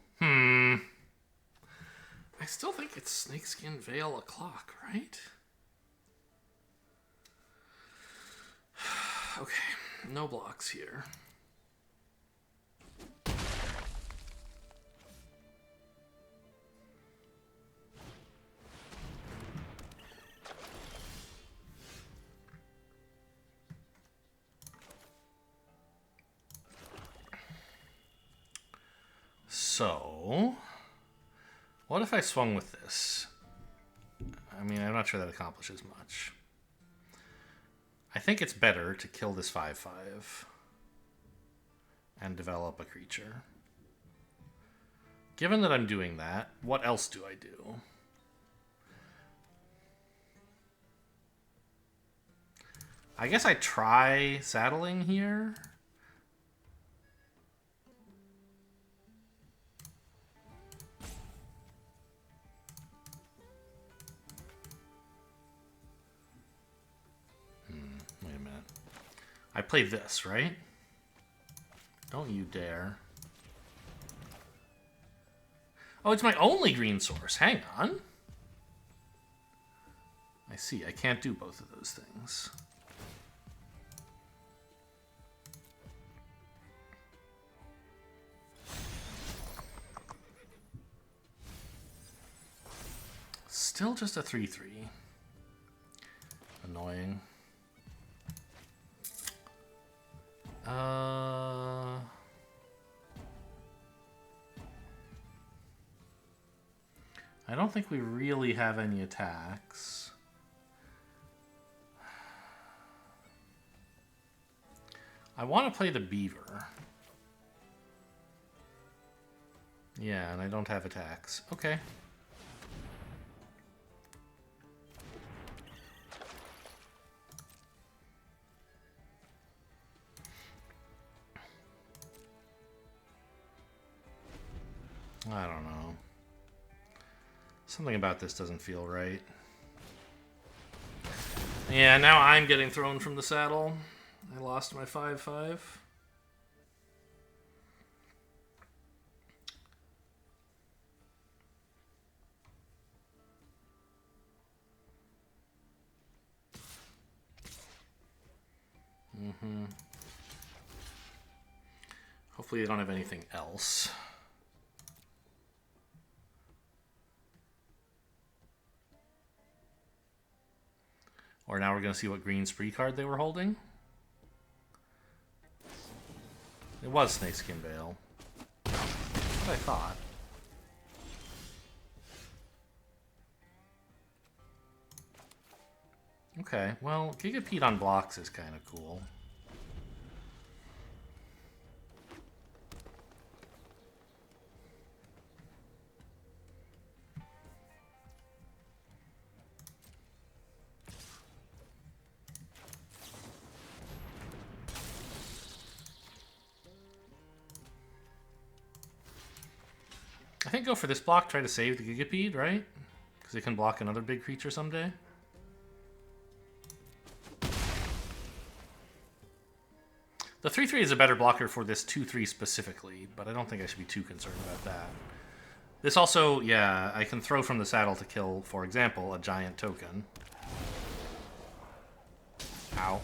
I still think it's Snakeskin Veil o'clock, right? Okay, no blocks here. So, what if I swung with this? I mean, I'm not sure that accomplishes much. I think it's better to kill this 5/5 and develop a creature. Given that I'm doing that, what else do I do? I guess I try saddling here. Wait a minute. I play this, right? Don't you dare. Oh, it's my only green source. Hang on. I see. I can't do both of those things. Still just a 3/3. Annoying. I don't think we really have any attacks. I want to play the beaver. Yeah, and I don't have attacks. Okay. I don't know. Something about this doesn't feel right. Yeah, now I'm getting thrown from the saddle. I lost my 5-5. Hopefully they don't have anything else. Or now we're going to see what green spree card they were holding. It was Snakeskin Veil. That's what I thought. Okay, well, Gigapede on blocks is kind of cool. I think go for this block, try to save the Gigapede, right? Because it can block another big creature someday. The 3-3 is a better blocker for this 2-3 specifically, but I don't think I should be too concerned about that. This also, yeah, I can throw from the saddle to kill, for example, a giant token. Ow.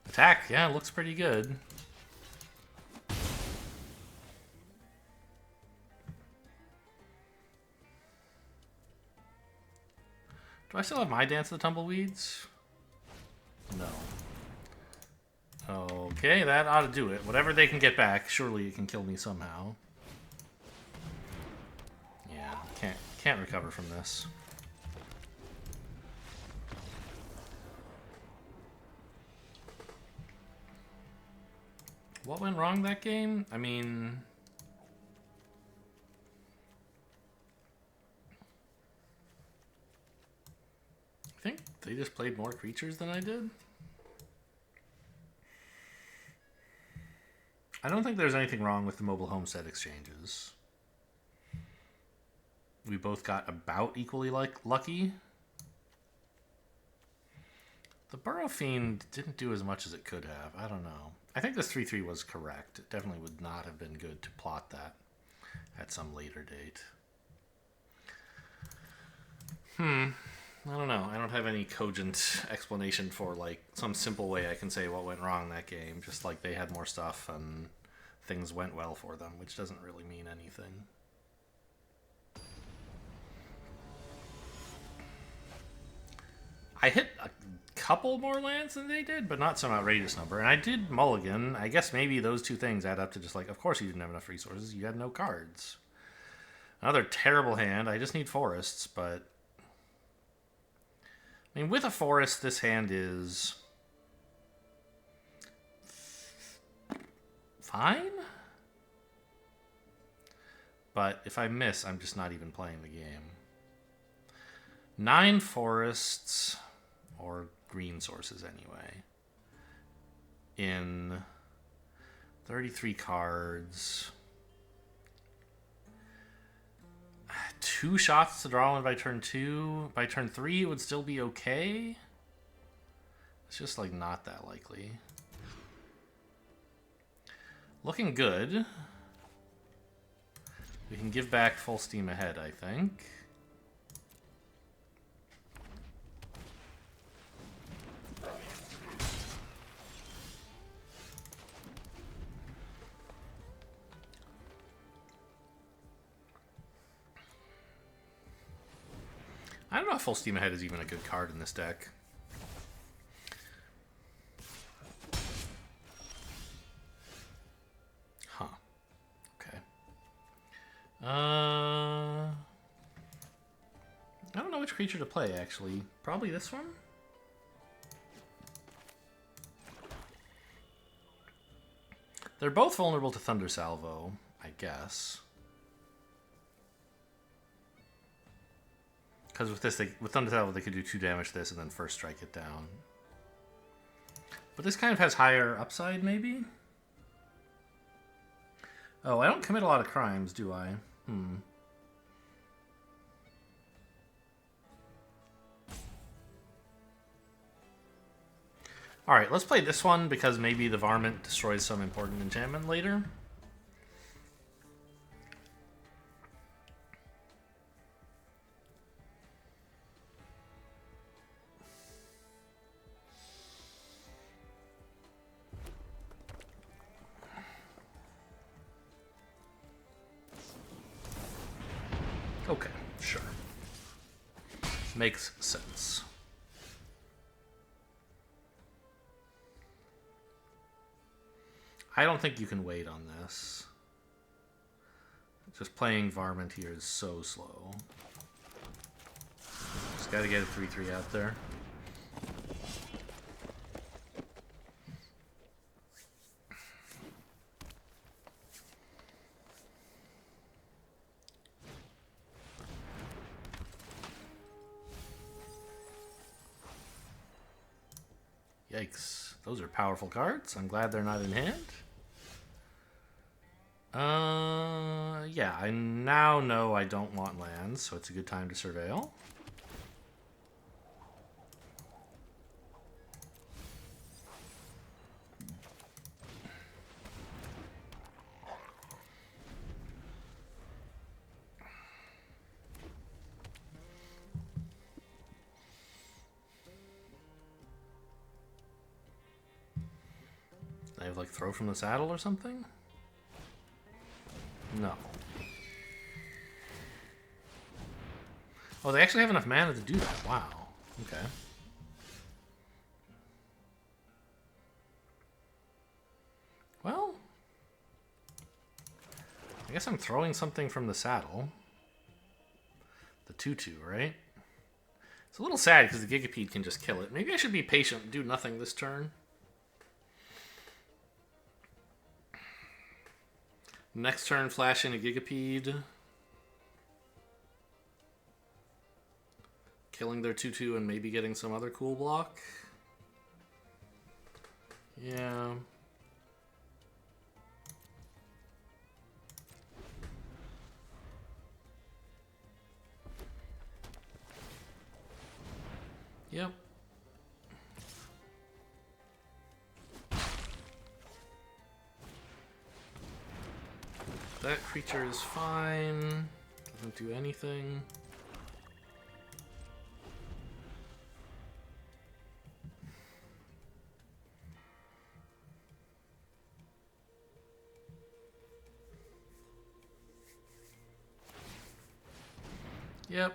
Attack, yeah, looks pretty good. Do I still have my Dance of the Tumbleweeds? No. Okay, that ought to do it. Whatever they can get back, surely it can kill me somehow. Yeah, can't recover from this. What went wrong that game? I mean... I think they just played more creatures than I did. I don't think there's anything wrong with the mobile homestead exchanges. We both got about equally lucky. The Burrow Fiend didn't do as much as it could have. I don't know. I think this 3-3 was correct. It definitely would not have been good to plot that at some later date. I don't know. I don't have any cogent explanation for, like, some simple way I can say what went wrong that game. Just like they had more stuff and things went well for them, which doesn't really mean anything. I hit a couple more lands than they did, but not some outrageous number. And I did mulligan. I guess maybe those two things add up to just like, of course you didn't have enough resources. You had no cards. Another terrible hand. I just need forests, but... I mean, with a forest, this hand is... fine? But if I miss, I'm just not even playing the game. 9 forests... or green sources anyway, in 33 cards. 2 shots to draw one by turn 2. By turn 3 it would still be okay. It's just like not that likely. Looking good. We can give back full steam ahead, I think. I don't know if Full Steam Ahead is even a good card in this deck. Huh. Okay. creature to play, actually. Probably this one? They're both vulnerable to Thunder Salvo, I guess. Because with this, with Thunder Salvo, they could do 2 damage to this and then first strike it down. But this kind of has higher upside, maybe? Oh, I don't commit a lot of crimes, do I? Alright, let's play this one because maybe the Varmint destroys some important enchantment later. Okay, sure. Makes sense. I don't think you can wait on this. Just playing Varmint here is so slow. Just gotta get a 3/3 out there. Yikes. Those are powerful cards. I'm glad they're not in hand. Yeah, I now know I don't want lands, so it's a good time to surveil. I have like throw from the saddle or something? No. Oh, they actually have enough mana to do that. Wow. Okay. Well, I guess I'm throwing something from the saddle. The 2/2, right? It's a little sad because the Gigapede can just kill it. Maybe I should be patient and do nothing this turn. Next turn, flash in a Gigapede. Killing their 2/2 and maybe getting some other cool block. Yeah. Yep. That creature is fine. Doesn't do anything. Yep.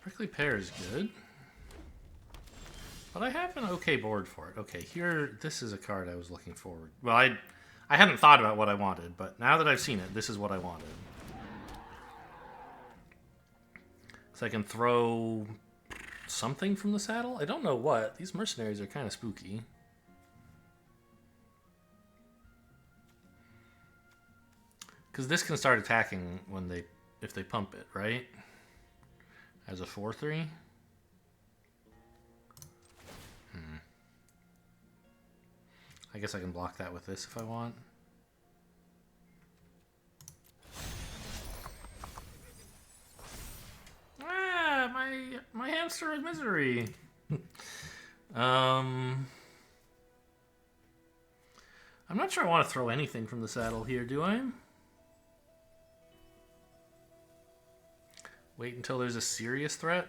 Prickly Pear is good. But I have an okay board for it. Okay, here, this is a card I was looking forward. Well, I hadn't thought about what I wanted, but now that I've seen it, this is what I wanted. So I can throw something from the saddle? I don't know what. These mercenaries are kind of spooky. Because this can start attacking when if they pump it, right? As a 4/3. I guess I can block that with this if I want. Ah, my hamster of misery. I'm not sure I want to throw anything from the saddle here, do I? Wait until there's a serious threat?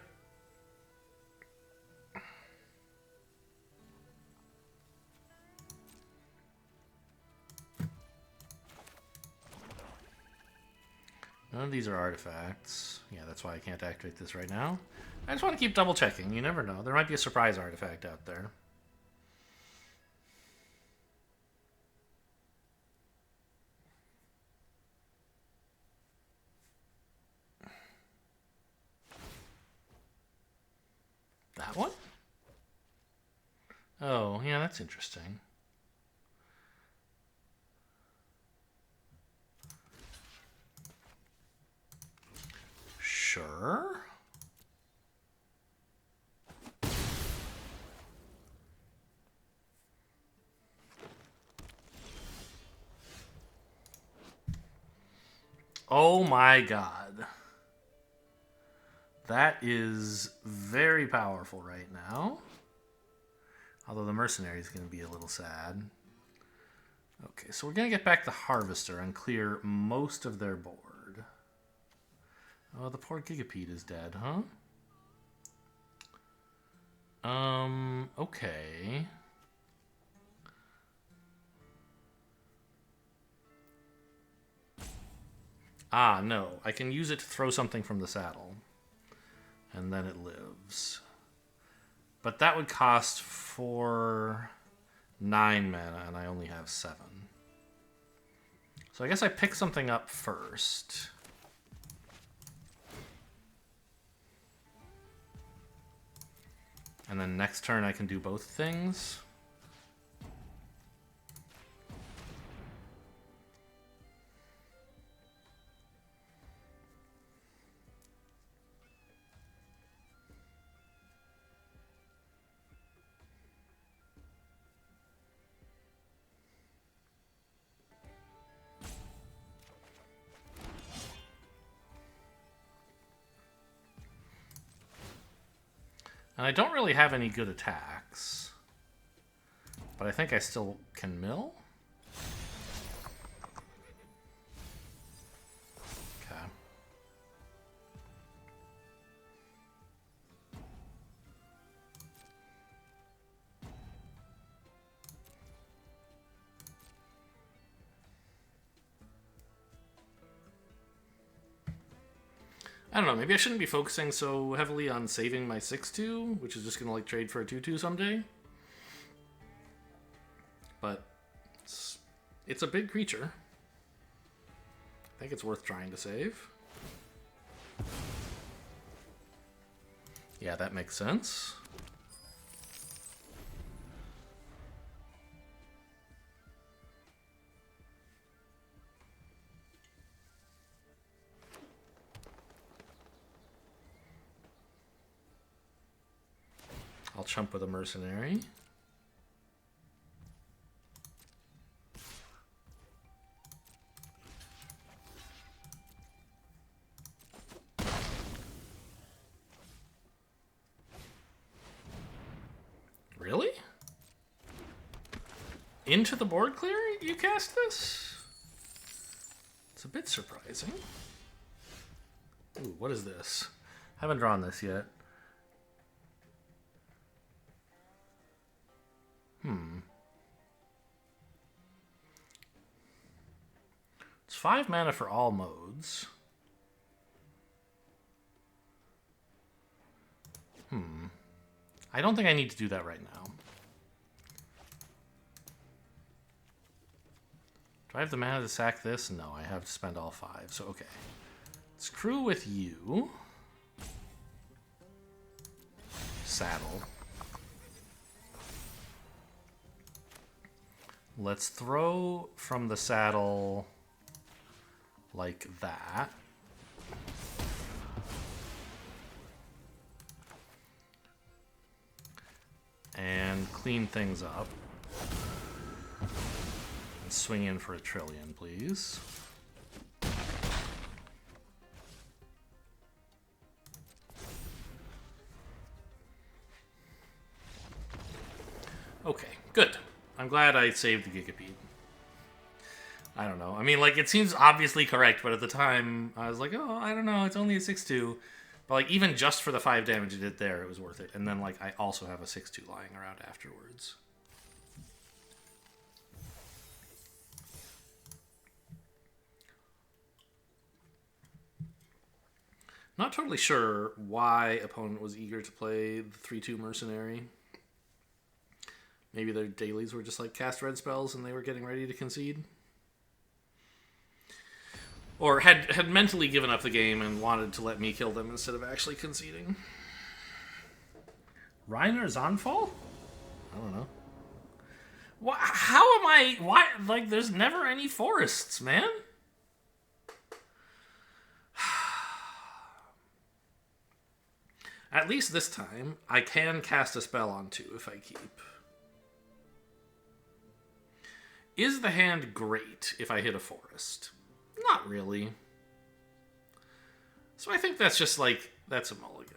None of these are artifacts. Yeah, that's why I can't activate this right now. I just want to keep double checking. You never know. There might be a surprise artifact out there. That one? Oh, yeah, that's interesting. Sure. Oh my god. That is very powerful right now. Although the mercenary is going to be a little sad. Okay, so we're going to get back the Harvester and clear most of their board. Oh, the poor Gigapede is dead, huh? Okay. Ah, no. I can use it to throw something from the saddle. And then it lives. But that would cost 9 mana, and I only have 7. So I guess I pick something up first. And then next turn I can do both things. And I don't really have any good attacks. But I think I still can mill. Okay. I don't know, maybe I shouldn't be focusing so heavily on saving my 6/2, which is just going to like trade for a 2/2 someday. But it's a big creature. I think it's worth trying to save. Yeah, that makes sense. I'll chump with a mercenary. Really? Into the board clear you cast this? It's a bit surprising. Ooh, what is this? Haven't drawn this yet. It's 5 mana for all modes. I don't think I need to do that right now. Do I have the mana to sack this? No, I have to spend all 5, so okay. Let's crew with you. Saddle. Let's throw from the saddle like that. And clean things up. And swing in for a trillion, please. Okay, good. I'm glad I saved the Gigapede. I don't know. I mean, like, it seems obviously correct, but at the time, I was like, oh, I don't know, it's only a 6/2. But, like, even just for the 5 damage it did there, it was worth it. And then, like, I also have a 6/2 lying around afterwards. Not totally sure why opponent was eager to play the 3/2 mercenary. Maybe their dailies were just like cast red spells and they were getting ready to concede. Or had mentally given up the game and wanted to let me kill them instead of actually conceding. Reiner Zonfall? I don't know. How am I... Why? Like, there's never any forests, man. At least this time, I can cast a spell on 2 if I keep. Is the hand great if I hit a forest? Not really. So I think that's just like, that's a mulligan.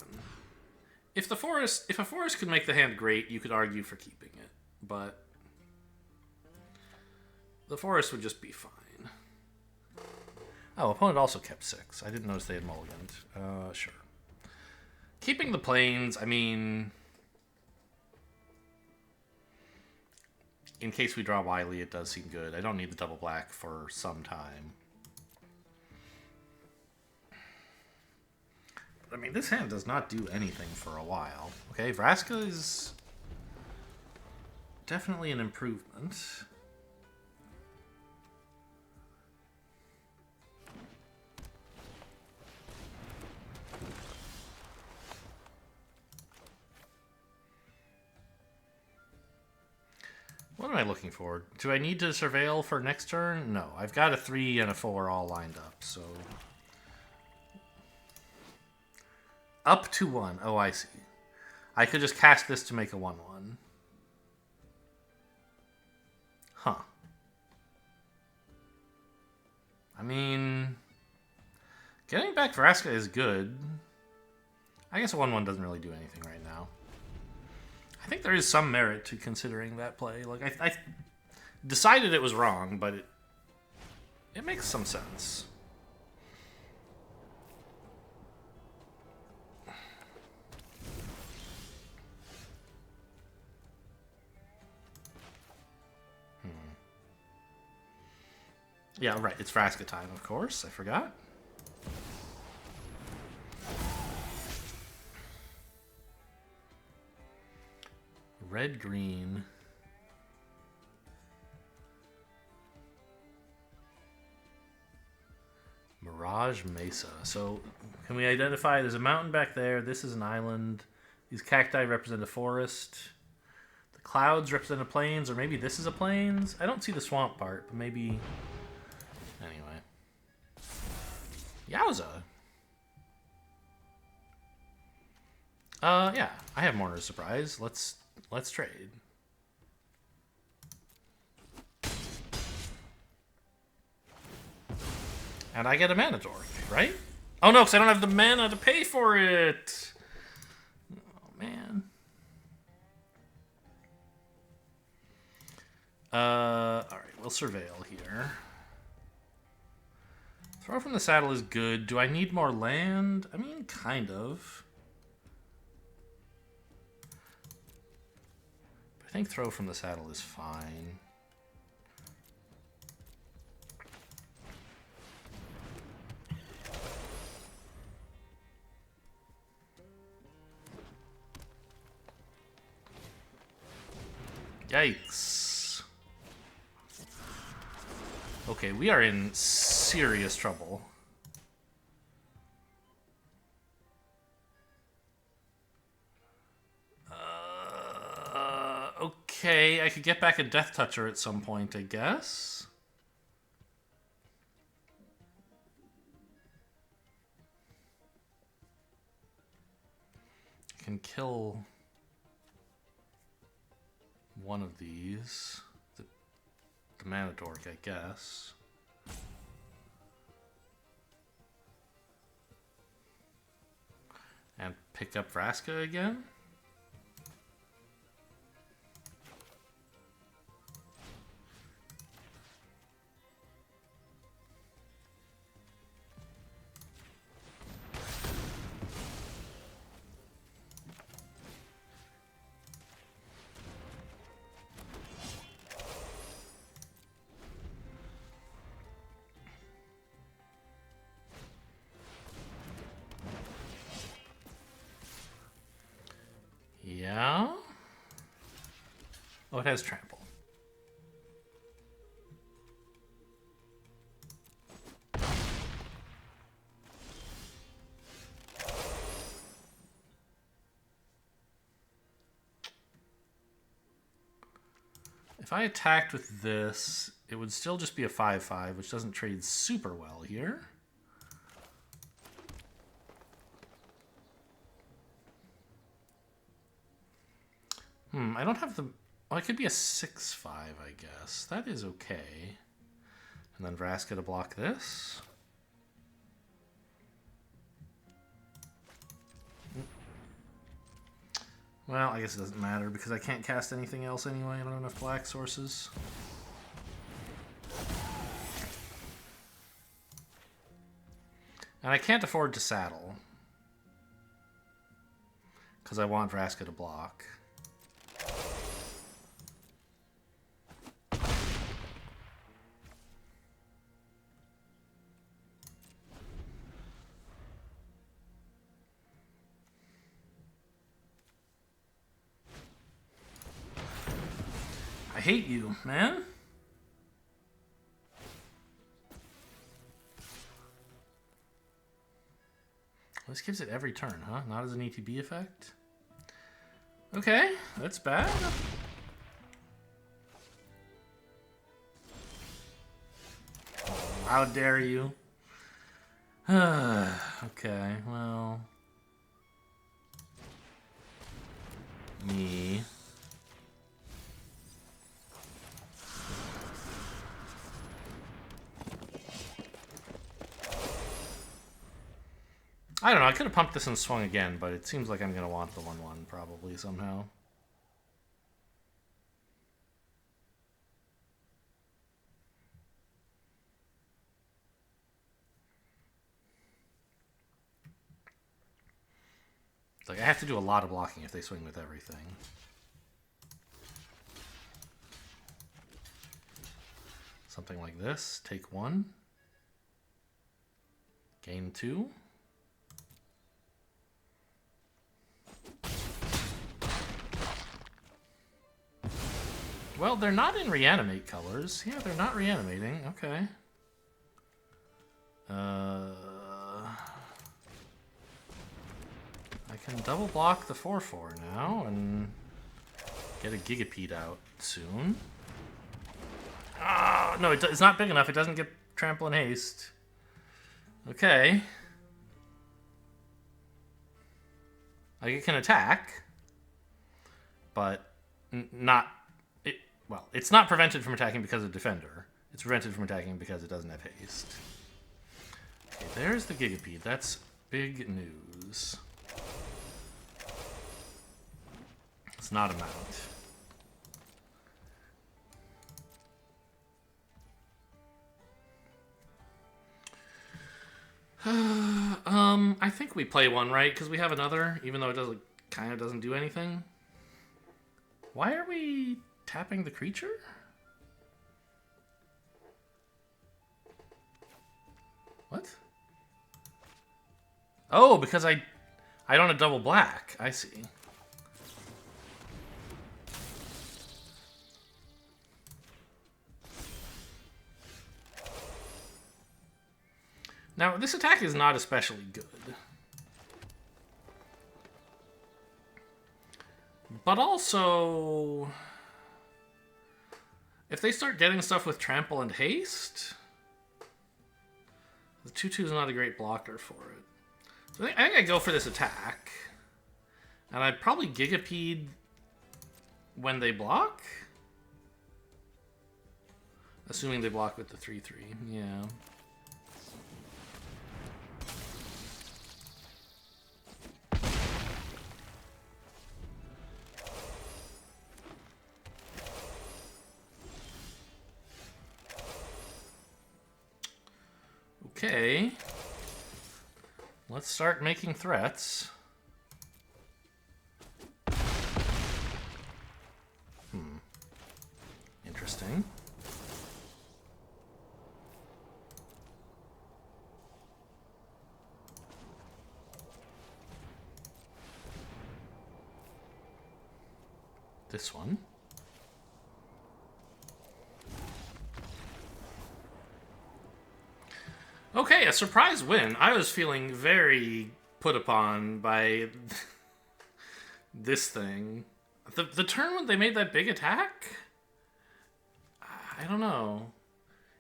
If a forest could make the hand great, you could argue for keeping it. But the forest would just be fine. Oh, opponent also kept 6. I didn't notice they had mulliganed. Sure. Keeping the plains, I mean, in case we draw Wily, it does seem good. I don't need the double black for some time. I mean, this hand does not do anything for a while. Okay, Vraska is definitely an improvement. What am I looking for? Do I need to surveil for next turn? No. I've got a 3 and a 4 all lined up, so... Up to 1. Oh, I see. I could just cast this to make a 1/1. Huh. I mean... Getting back Vraska is good. I guess a 1/1 doesn't really do anything right now. I think there is some merit to considering that play. Like, I decided it was wrong, but it makes some sense. Yeah, right. It's Vraska time, of course. I forgot. Red-green. Mirage Mesa. So, can we identify there's a mountain back there. This is an island. These cacti represent a forest. The clouds represent a plains, or maybe this is a plains. I don't see the swamp part, but maybe... Anyway. Yowza. Yeah. I have Mourner's Surprise. Let's trade. And I get a mana dork, right? Oh no, because I don't have the mana to pay for it. Oh man. Alright, we'll surveil here. Throw from the saddle is good. Do I need more land? I mean, kind of. But I think throw from the saddle is fine. Yikes. Okay, we are in serious trouble. Okay, I could get back a Death Toucher at some point, I guess. I can kill one of these. The mana dork, I guess. And pick up Vraska again. it has trample. If I attacked with this, it would still just be a 5/5, which doesn't trade super well here. I don't have the... Well, it could be a 6/5, I guess. That is okay. And then Vraska to block this. Well, I guess it doesn't matter because I can't cast anything else anyway. I don't have enough black sources. And I can't afford to saddle because I want Vraska to block. I hate you, man. This gives it every turn, huh? Not as an ETB effect? Okay, that's bad. How dare you? Okay, well... Me... I don't know, I could have pumped this and swung again, but it seems like I'm going to want the 1/1 probably somehow. It's like I have to do a lot of blocking if they swing with everything. Something like this, take 1. Gain 2. Well, they're not in reanimate colors. Yeah, they're not reanimating. Okay. I can double block the 4/4 now and get a Gigapede out soon. Ah, no, it's not big enough. It doesn't get trample and haste. Okay. Like, it can attack, but not... Well, it's not prevented from attacking because of Defender. It's prevented from attacking because it doesn't have haste. Okay, there's the Gigapede. That's big news. It's not a mount. I think we play one, right? Because we have another, even though it kind of doesn't do anything. Why are we tapping the creature? What? Oh, because I don't have double black. I see. Now, this attack is not especially good. But also... if they start getting stuff with trample and haste, the 2/2 is not a great blocker for it. So I think I go for this attack. And I'd probably Gigapede when they block. Assuming they block with the 3/3. Yeah. Okay, let's start making threats. Interesting. This one. Okay, a surprise win. I was feeling very put upon by this thing. The turn when they made that big attack? I don't know.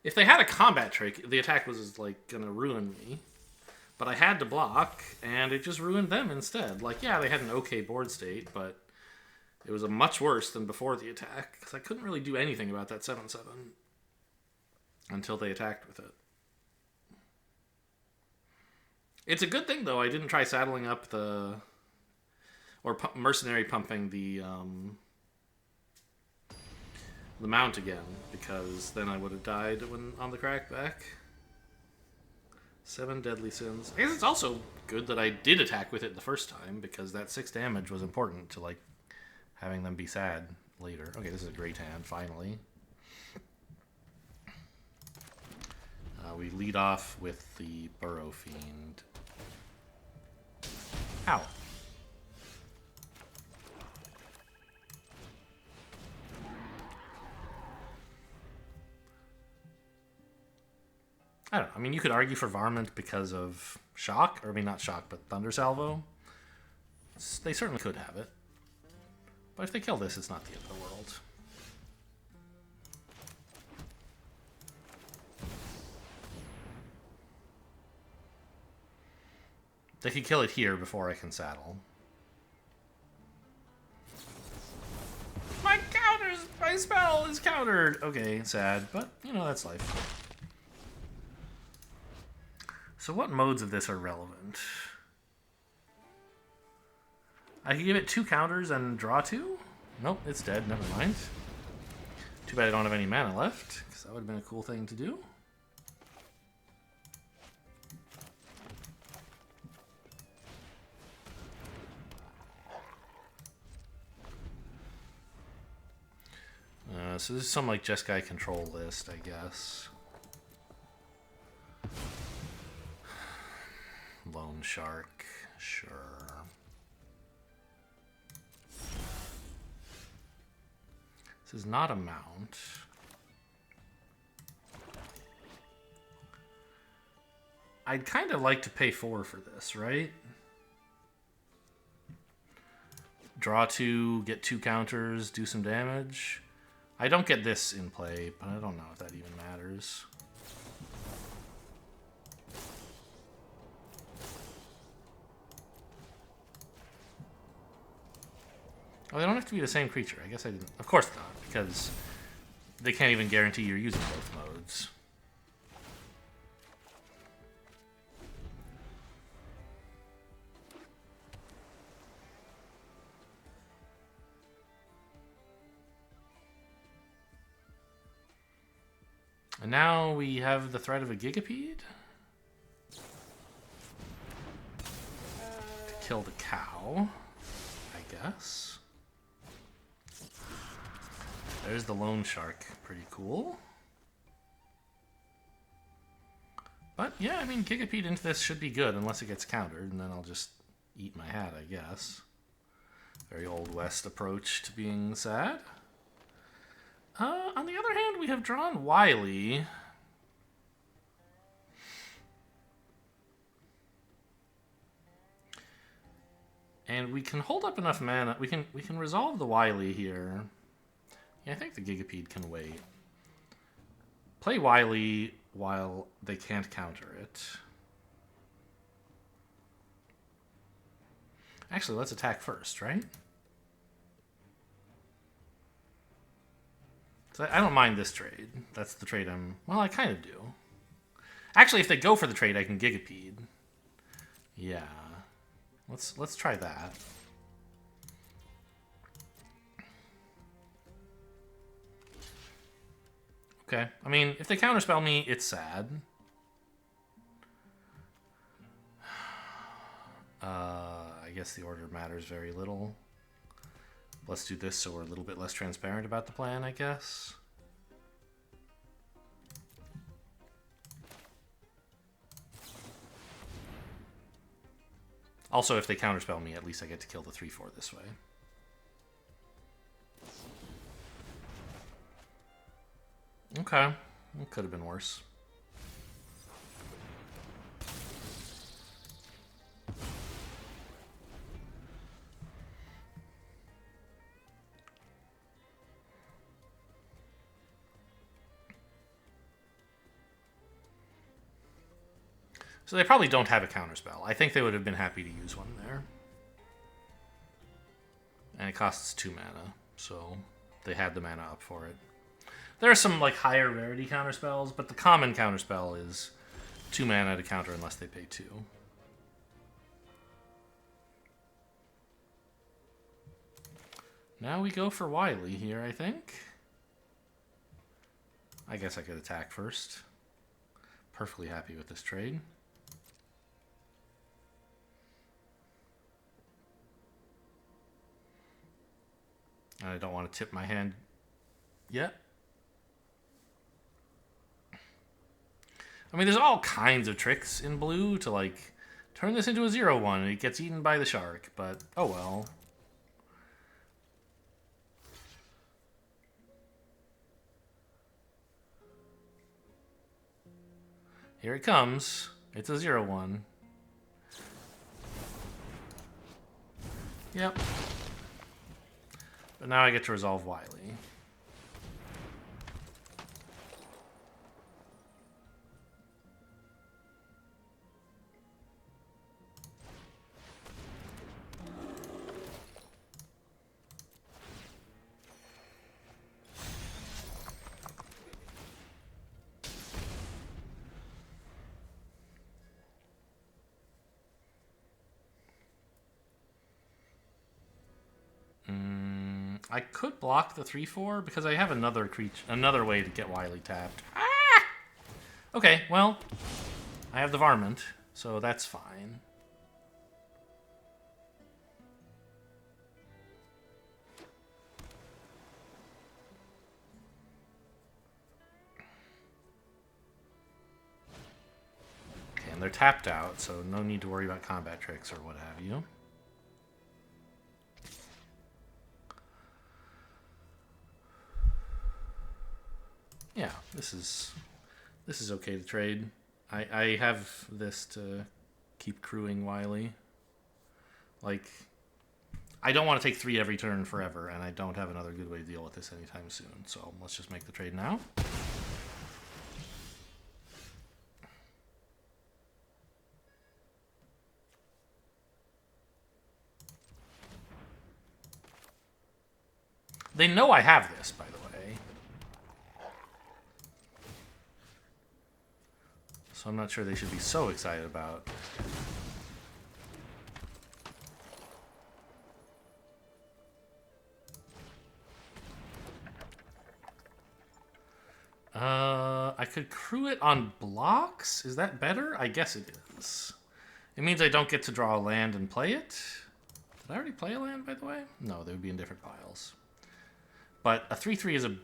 If they had a combat trick, the attack was like gonna ruin me. But I had to block, and it just ruined them instead. Like, yeah, they had an okay board state, but it was a much worse than before the attack, because I couldn't really do anything about that 7/7 until they attacked with it. It's a good thing, though, I didn't try saddling up or mercenary pumping the mount again, because then I would have died when on the crackback. 7 deadly sins. I guess it's also good that I did attack with it the first time, because that 6 damage was important to, like, having them be sad later. Okay, this is a great hand, finally. We lead off with the Burrow Fiend. Ow. I don't know. I mean, you could argue for Varmint because of Shock. Or, I mean, not Shock, but Thunder Salvo. They certainly could have it. But if they kill this, it's not the end of the world. They could kill it here before I can saddle. My spell is countered! Okay, sad, but, you know, that's life. So what modes of this are relevant? I could give it 2 counters and draw 2? Nope, it's dead, never mind. Too bad I don't have any mana left, because that would have been a cool thing to do. So this is some like Jeskai control list, I guess. Lone Shark, sure. This is not a mount. I'd kind of like to pay 4 for this, right? Draw 2, get 2 counters, do some damage. I don't get this in play, but I don't know if that even matters. Oh, they don't have to be the same creature. I guess I didn't. Of course not, because they can't even guarantee you're using both modes. And now we have the threat of a Gigapede. To kill the cow, I guess. There's the Lone Shark. Pretty cool. But yeah, I mean, Gigapede into this should be good unless it gets countered, and then I'll just eat my hat, I guess. Very Old West approach to being sad. On the other hand, we have drawn Wily. And we can hold up enough mana. We can resolve the Wily here. Yeah, I think the Gigapede can wait. Play Wily while they can't counter it. Actually, let's attack first, right? So I don't mind this trade. That's the trade I'm... Well, I kind of do. Actually, if they go for the trade, I can Gigapede. Yeah. Let's try that. Okay. I mean, if they counterspell me, it's sad. I guess the order matters very little. Let's do this so we're a little bit less transparent about the plan, I guess. Also, if they counterspell me, at least I get to kill the 3/4 this way. Okay. It could have been worse. So they probably don't have a counterspell. I think they would have been happy to use one there. And it costs 2 mana, so they had the mana up for it. There are some like higher rarity counterspells, but the common counterspell is 2 mana to counter unless they pay 2. Now we go for Wily here, I think. I guess I could attack first. Perfectly happy with this trade. I don't want to tip my hand yet. I mean, there's all kinds of tricks in blue to, like, turn this into a 0/1 and it gets eaten by the shark, but oh well. Here it comes. It's a 0/1. Yep. But now I get to resolve Wily. I could block the 3/4 because I have another way to get Wily tapped. Ah! Okay, well, I have the Varmint, so that's fine. Okay, and they're tapped out, so no need to worry about combat tricks or what have you. Yeah, this is okay to trade. I have this to keep crewing Wily. Like, I don't want to take 3 every turn forever, and I don't have another good way to deal with this anytime soon. So let's just make the trade now. They know I have this, by the way. So I'm not sure they should be so excited about. I could crew it on blocks? Is that better? I guess it is. It means I don't get to draw a land and play it. Did I already play a land, by the way? No, they would be in different piles. But a 3/3 is an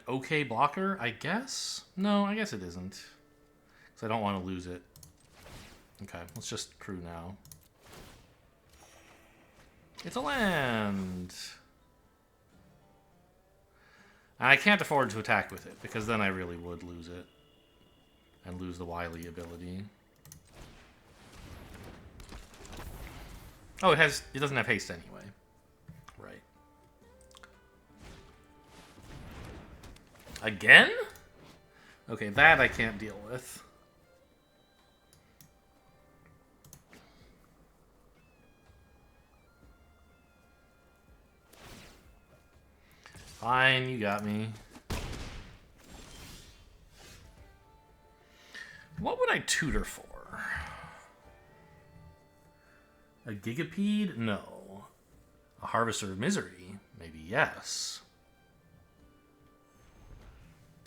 okay blocker, I guess? No, I guess it isn't. Because I don't want to lose it. Okay, let's just crew now. It's a land! And I can't afford to attack with it, because then I really would lose it. And lose the Wily ability. Oh, it doesn't have haste anyway. Right. Again? Okay, that I can't deal with. Fine, you got me. What would I tutor for? A Gigapede? No. A Harvester of Misery? Maybe yes.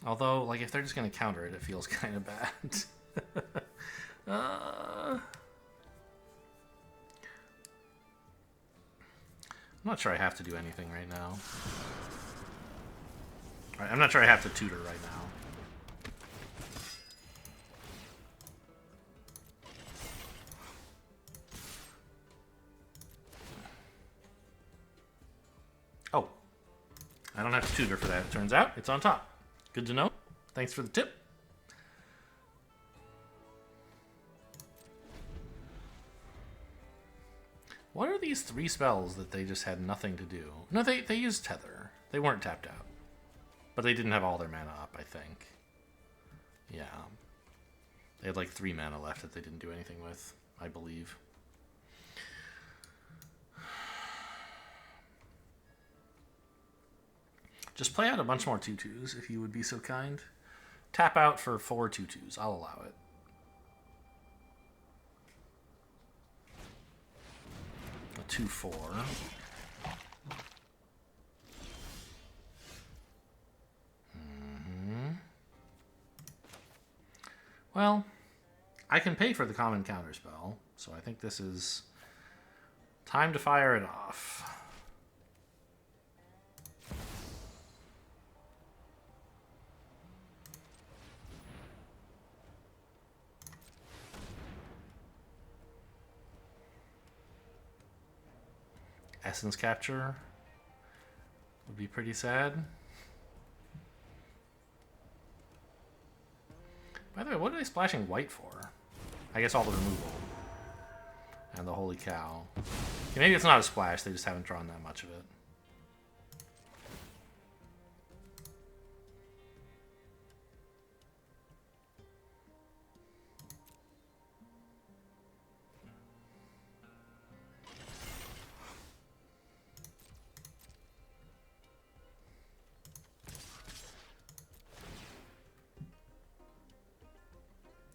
Although, like, if they're just going to counter it, it feels kind of bad. I'm not sure I have to do anything right now. Right, I'm not sure I have to tutor right now. Oh. I don't have to tutor for that, it turns out. It's on top. Good to know. Thanks for the tip. What are these 3 spells that they just had nothing to do? No, they used Tether. They weren't tapped out. But they didn't have all their mana up, I think. Yeah. They had like 3 mana left that they didn't do anything with, I believe. Just play out a bunch more 2/2s if you would be so kind. Tap out for 4 2/2s. I'll allow it. A 2/4. Well, I can pay for the common counterspell, so I think this is time to fire it off. Essence capture would be pretty sad. By the way, what are they splashing white for? I guess all the removal. And the holy cow. Okay, maybe it's not a splash, they just haven't drawn that much of it.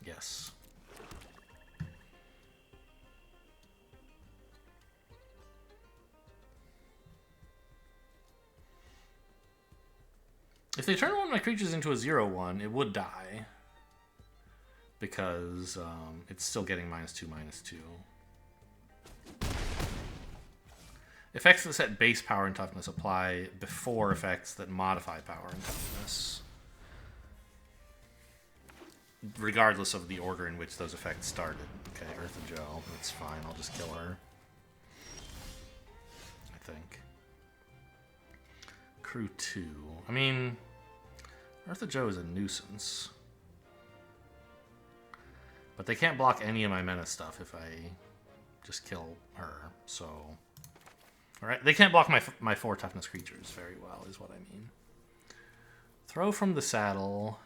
Yes. If they turn one of my creatures into a 0/1, it would die. Because it's still getting -2/-2. Effects that set base power and toughness apply before effects that modify power and toughness. Regardless of the order in which those effects started. Okay, Eartha Joe, that's fine, I'll just kill her. I think. Crew 2. I mean, Eartha Joe is a nuisance. But they can't block any of my mana stuff if I just kill her, so... Alright, they can't block my 4 toughness creatures very well, is what I mean. Throw from the saddle...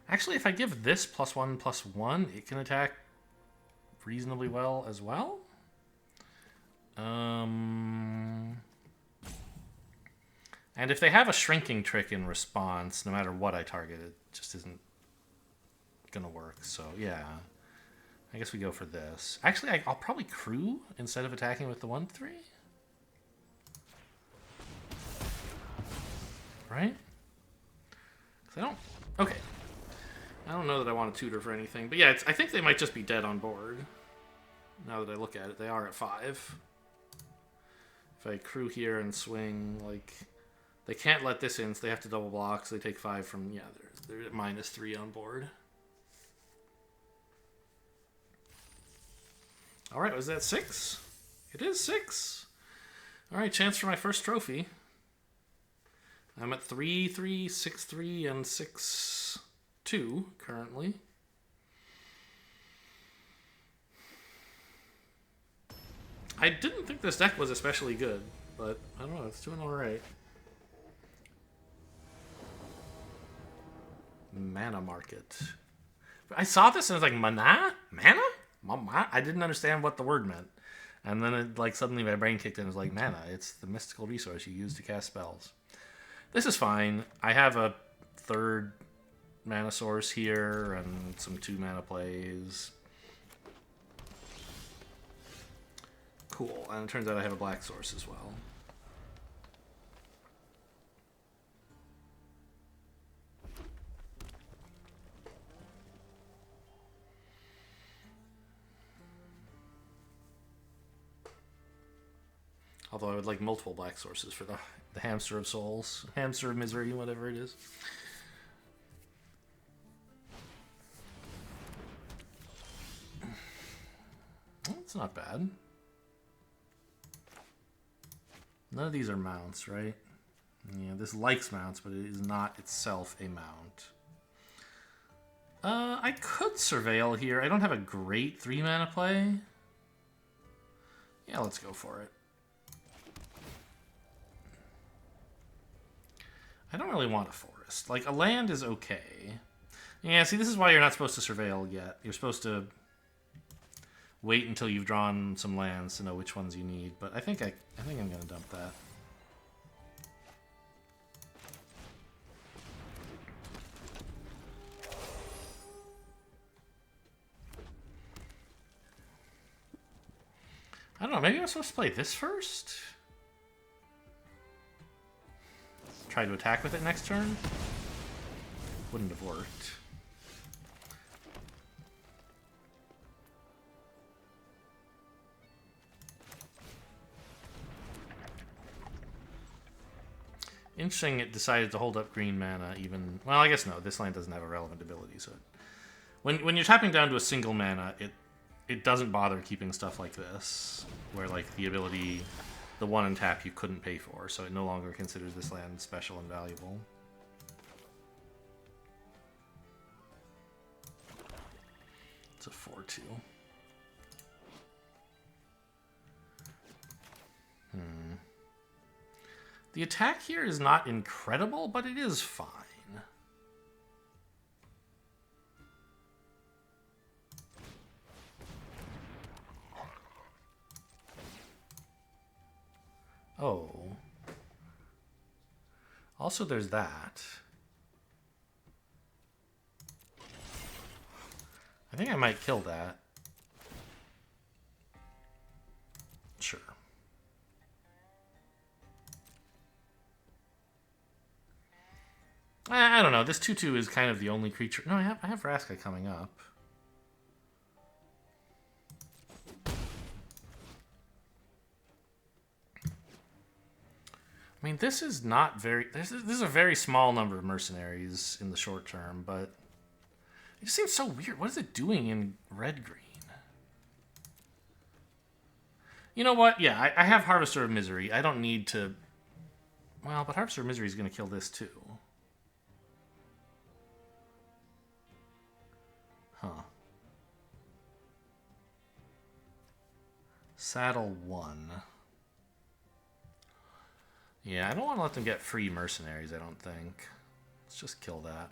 Actually, if I give this +1/+1, it can attack reasonably well as well. And if they have a shrinking trick in response, no matter what I target, it just isn't going to work. So, yeah. I guess we go for this. Actually, I'll probably crew instead of attacking with the 1/3. Right? 'Cause I don't... Okay. I don't know that I want to tutor for anything. But yeah, I think they might just be dead on board. Now that I look at it, they are at 5. If I crew here and swing, like... They can't let this in, so they have to double block, so they take 5 from... Yeah, they're at -3 on board. Alright, was that 6? It is 6! Alright, chance for my first trophy. I'm at 3-3, 6-3, and 6-2 currently. I didn't think this deck was especially good, but I don't know, it's doing alright. Mana market. I saw this and I was like, mana? Mana? Mama? I didn't understand what the word meant. And then it, like, suddenly my brain kicked in and was like, mana. It's the mystical resource you use to cast spells. This is fine. I have a 3rd mana source here and some 2 mana plays. Cool. And it turns out I have a black source as well. Although I would like multiple black sources for the Hamster of Souls. Hamster of Misery, whatever it is. Well, it's not bad. None of these are mounts, right? Yeah, this likes mounts, but it is not itself a mount. I could Surveil here. I don't have a great 3 mana play. Yeah, let's go for it. I don't really want a forest. Like, a land is okay. Yeah, see, this is why you're not supposed to surveil yet. You're supposed to wait until you've drawn some lands to know which ones you need. But I think I'm gonna dump that. I don't know, maybe I'm supposed to play this first? Try to attack with it next turn? Wouldn't have worked. Interesting it decided to hold up green mana even... Well, I guess no, this land doesn't have a relevant ability, so... When you're tapping down to a single mana, it doesn't bother keeping stuff like this, where like the ability, the one and tap you couldn't pay for, so it no longer considers this land special and valuable. It's a 4-2. The attack here is not incredible, but it is fine. Oh. Also, there's that. I think I might kill that. Sure. I don't know. This 2/2 is kind of the only creature. No, I have Vraska coming up. I mean, this is not very... This is a very small number of mercenaries in the short term, but... It just seems so weird. What is it doing in red-green? You know what? Yeah, I have Harvester of Misery. I don't need to... Well, but Harvester of Misery is going to kill this, too. Huh. Saddle 1. Yeah, I don't want to let them get free mercenaries, I don't think. Let's just kill that.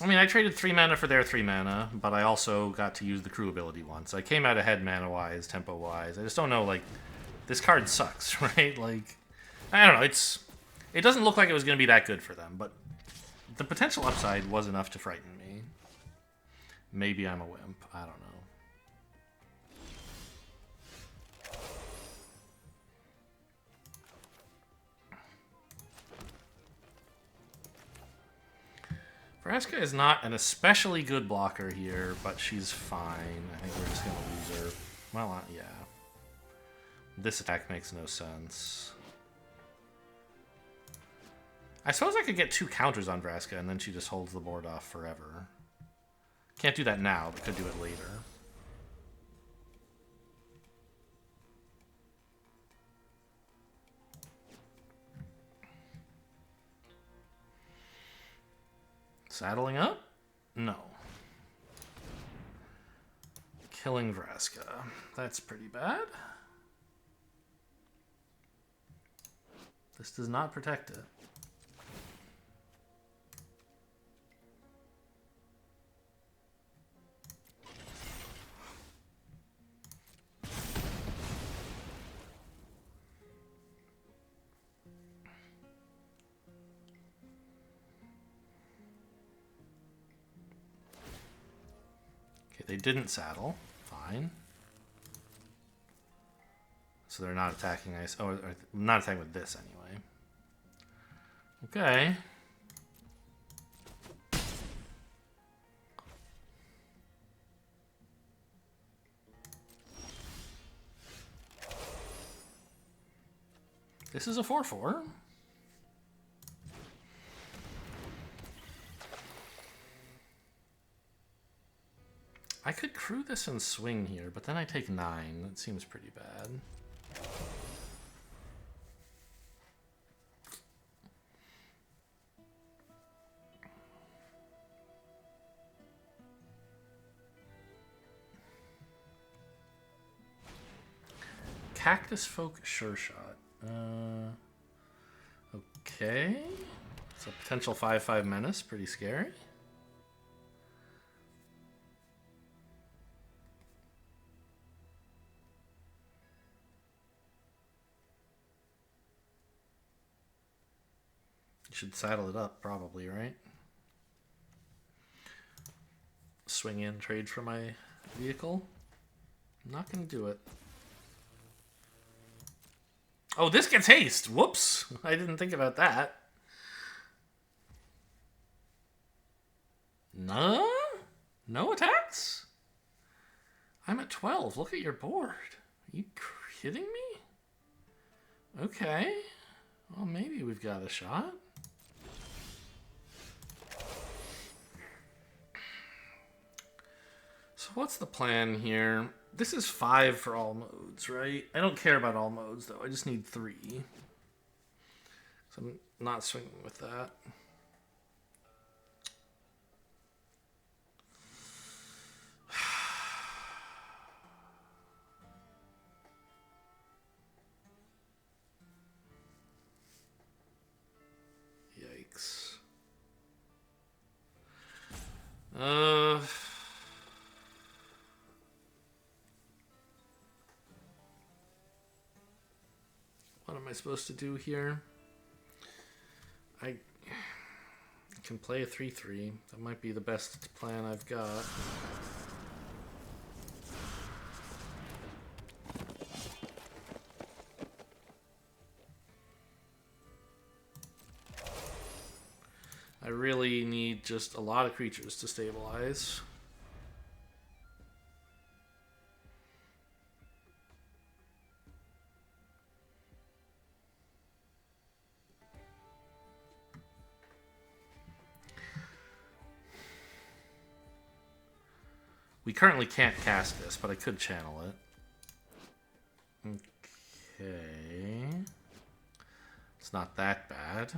I mean, I traded 3 mana for their 3 mana, but I also got to use the crew ability once. I came out ahead mana-wise, tempo-wise. I just don't know, like, this card sucks, right? Like, I don't know, it doesn't look like it was going to be that good for them, but the potential upside was enough to frighten me. Maybe I'm a wimp. I don't know. Vraska is not an especially good blocker here, but she's fine. I think we're just going to lose her. Well, yeah. This attack makes no sense. I suppose I could get 2 counters on Vraska, and then she just holds the board off forever. Can't do that now, but could do it later. Saddling up? No. Killing Vraska. That's pretty bad. This does not protect it. They didn't saddle. Fine. So they're not attacking ice. Oh, or not attacking with this anyway. Okay. This is a 4/4. I could crew this and swing here, but then I take 9. That seems pretty bad. Cactus Folk Sure Shot. Okay. It's a potential 5/5 menace. Pretty scary. You should saddle it up, probably, right? Swing in, trade for my vehicle. I'm not going to do it. Oh, this gets haste. Whoops. I didn't think about that. No? No attacks? I'm at 12. Look at your board. Are you kidding me? Okay. Well, maybe we've got a shot. So what's the plan here? This is 5 for all modes, right? I don't care about all modes, though. I just need 3. So I'm not swinging with that. Yikes. What am I supposed to do here? I can play a 3/3. That might be the best plan I've got. I really need just a lot of creatures to stabilize. We currently can't cast this, but I could channel it. Okay. It's not that bad,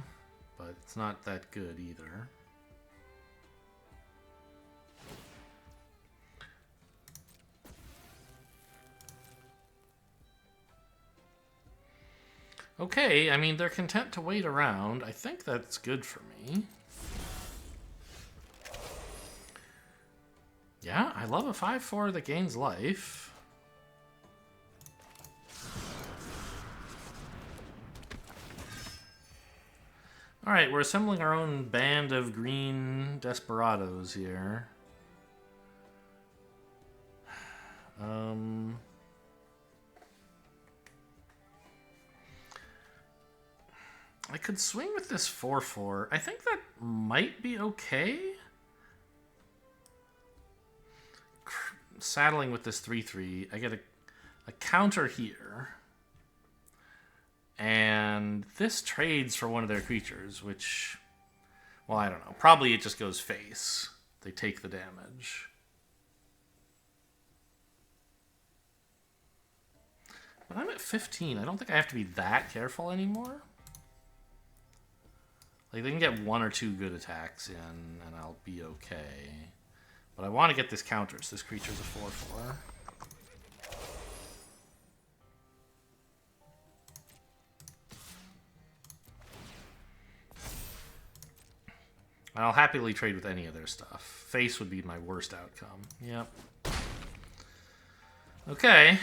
but it's not that good either. Okay, I mean, they're content to wait around. I think that's good for me. Yeah, I love a 5/4 that gains life. Alright, we're assembling our own band of green desperados here. I could swing with this 4/4. I think that might be okay. Saddling with this 3/3, I get a counter here. And this trades for one of their creatures, which, well, I don't know. Probably it just goes face. They take the damage. But I'm at 15. I don't think I have to be that careful anymore. Like, they can get 1 or 2 good attacks in, and I'll be okay. But I want to get this counter, so this creature's a 4/4. And I'll happily trade with any of their stuff. Face would be my worst outcome. Yep. Okay.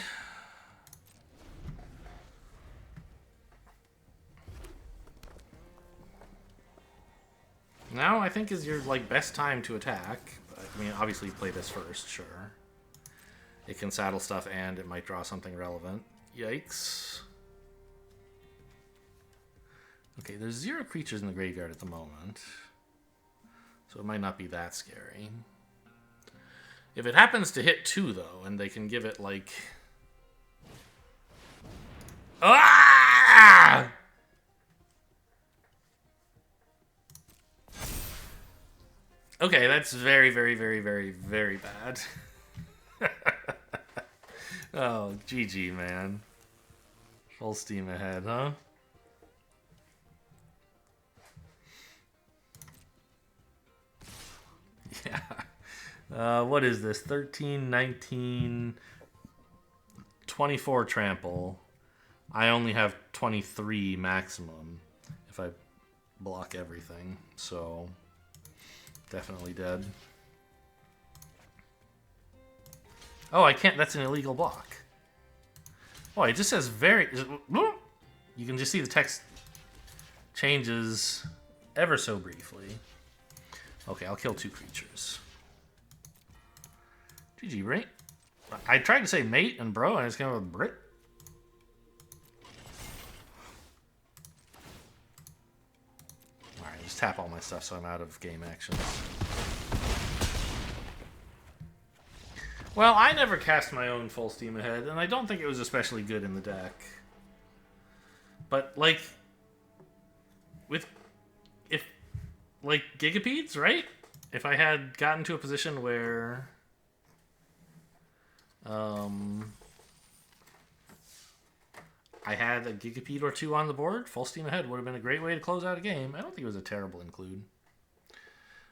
Now I think is your best time to attack. I mean, obviously play this first, sure. It can saddle stuff and it might draw something relevant. Yikes. Okay, there's 0 creatures in the graveyard at the moment. So it might not be that scary. If it happens to hit 2, though, and they can give it, Ah! Okay, that's very, very, very, very, very bad. Oh, GG, man. Full steam ahead, huh? Yeah. What is this? 13, 19, 24 trample. I only have 23 maximum if I block everything, so definitely dead. Oh, I can't. That's an illegal block. Oh, it just says very... You can just see the text changes ever so briefly. Okay, I'll kill 2 creatures. GG, right? I tried to say mate and bro, and I just came up with Brit. Alright, just tap all my stuff so I'm out of game actions. Well, I never cast my own Full Steam Ahead, and I don't think it was especially good in the deck. But, like, like, Gigapedes, right? If I had gotten to a position where... I had a Gigapede or 2 on the board, Full Steam Ahead would have been a great way to close out a game. I don't think it was a terrible include.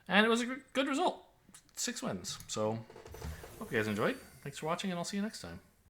And it was a good result. 6 wins. So, hope you guys enjoyed. Thanks for watching, and I'll see you next time.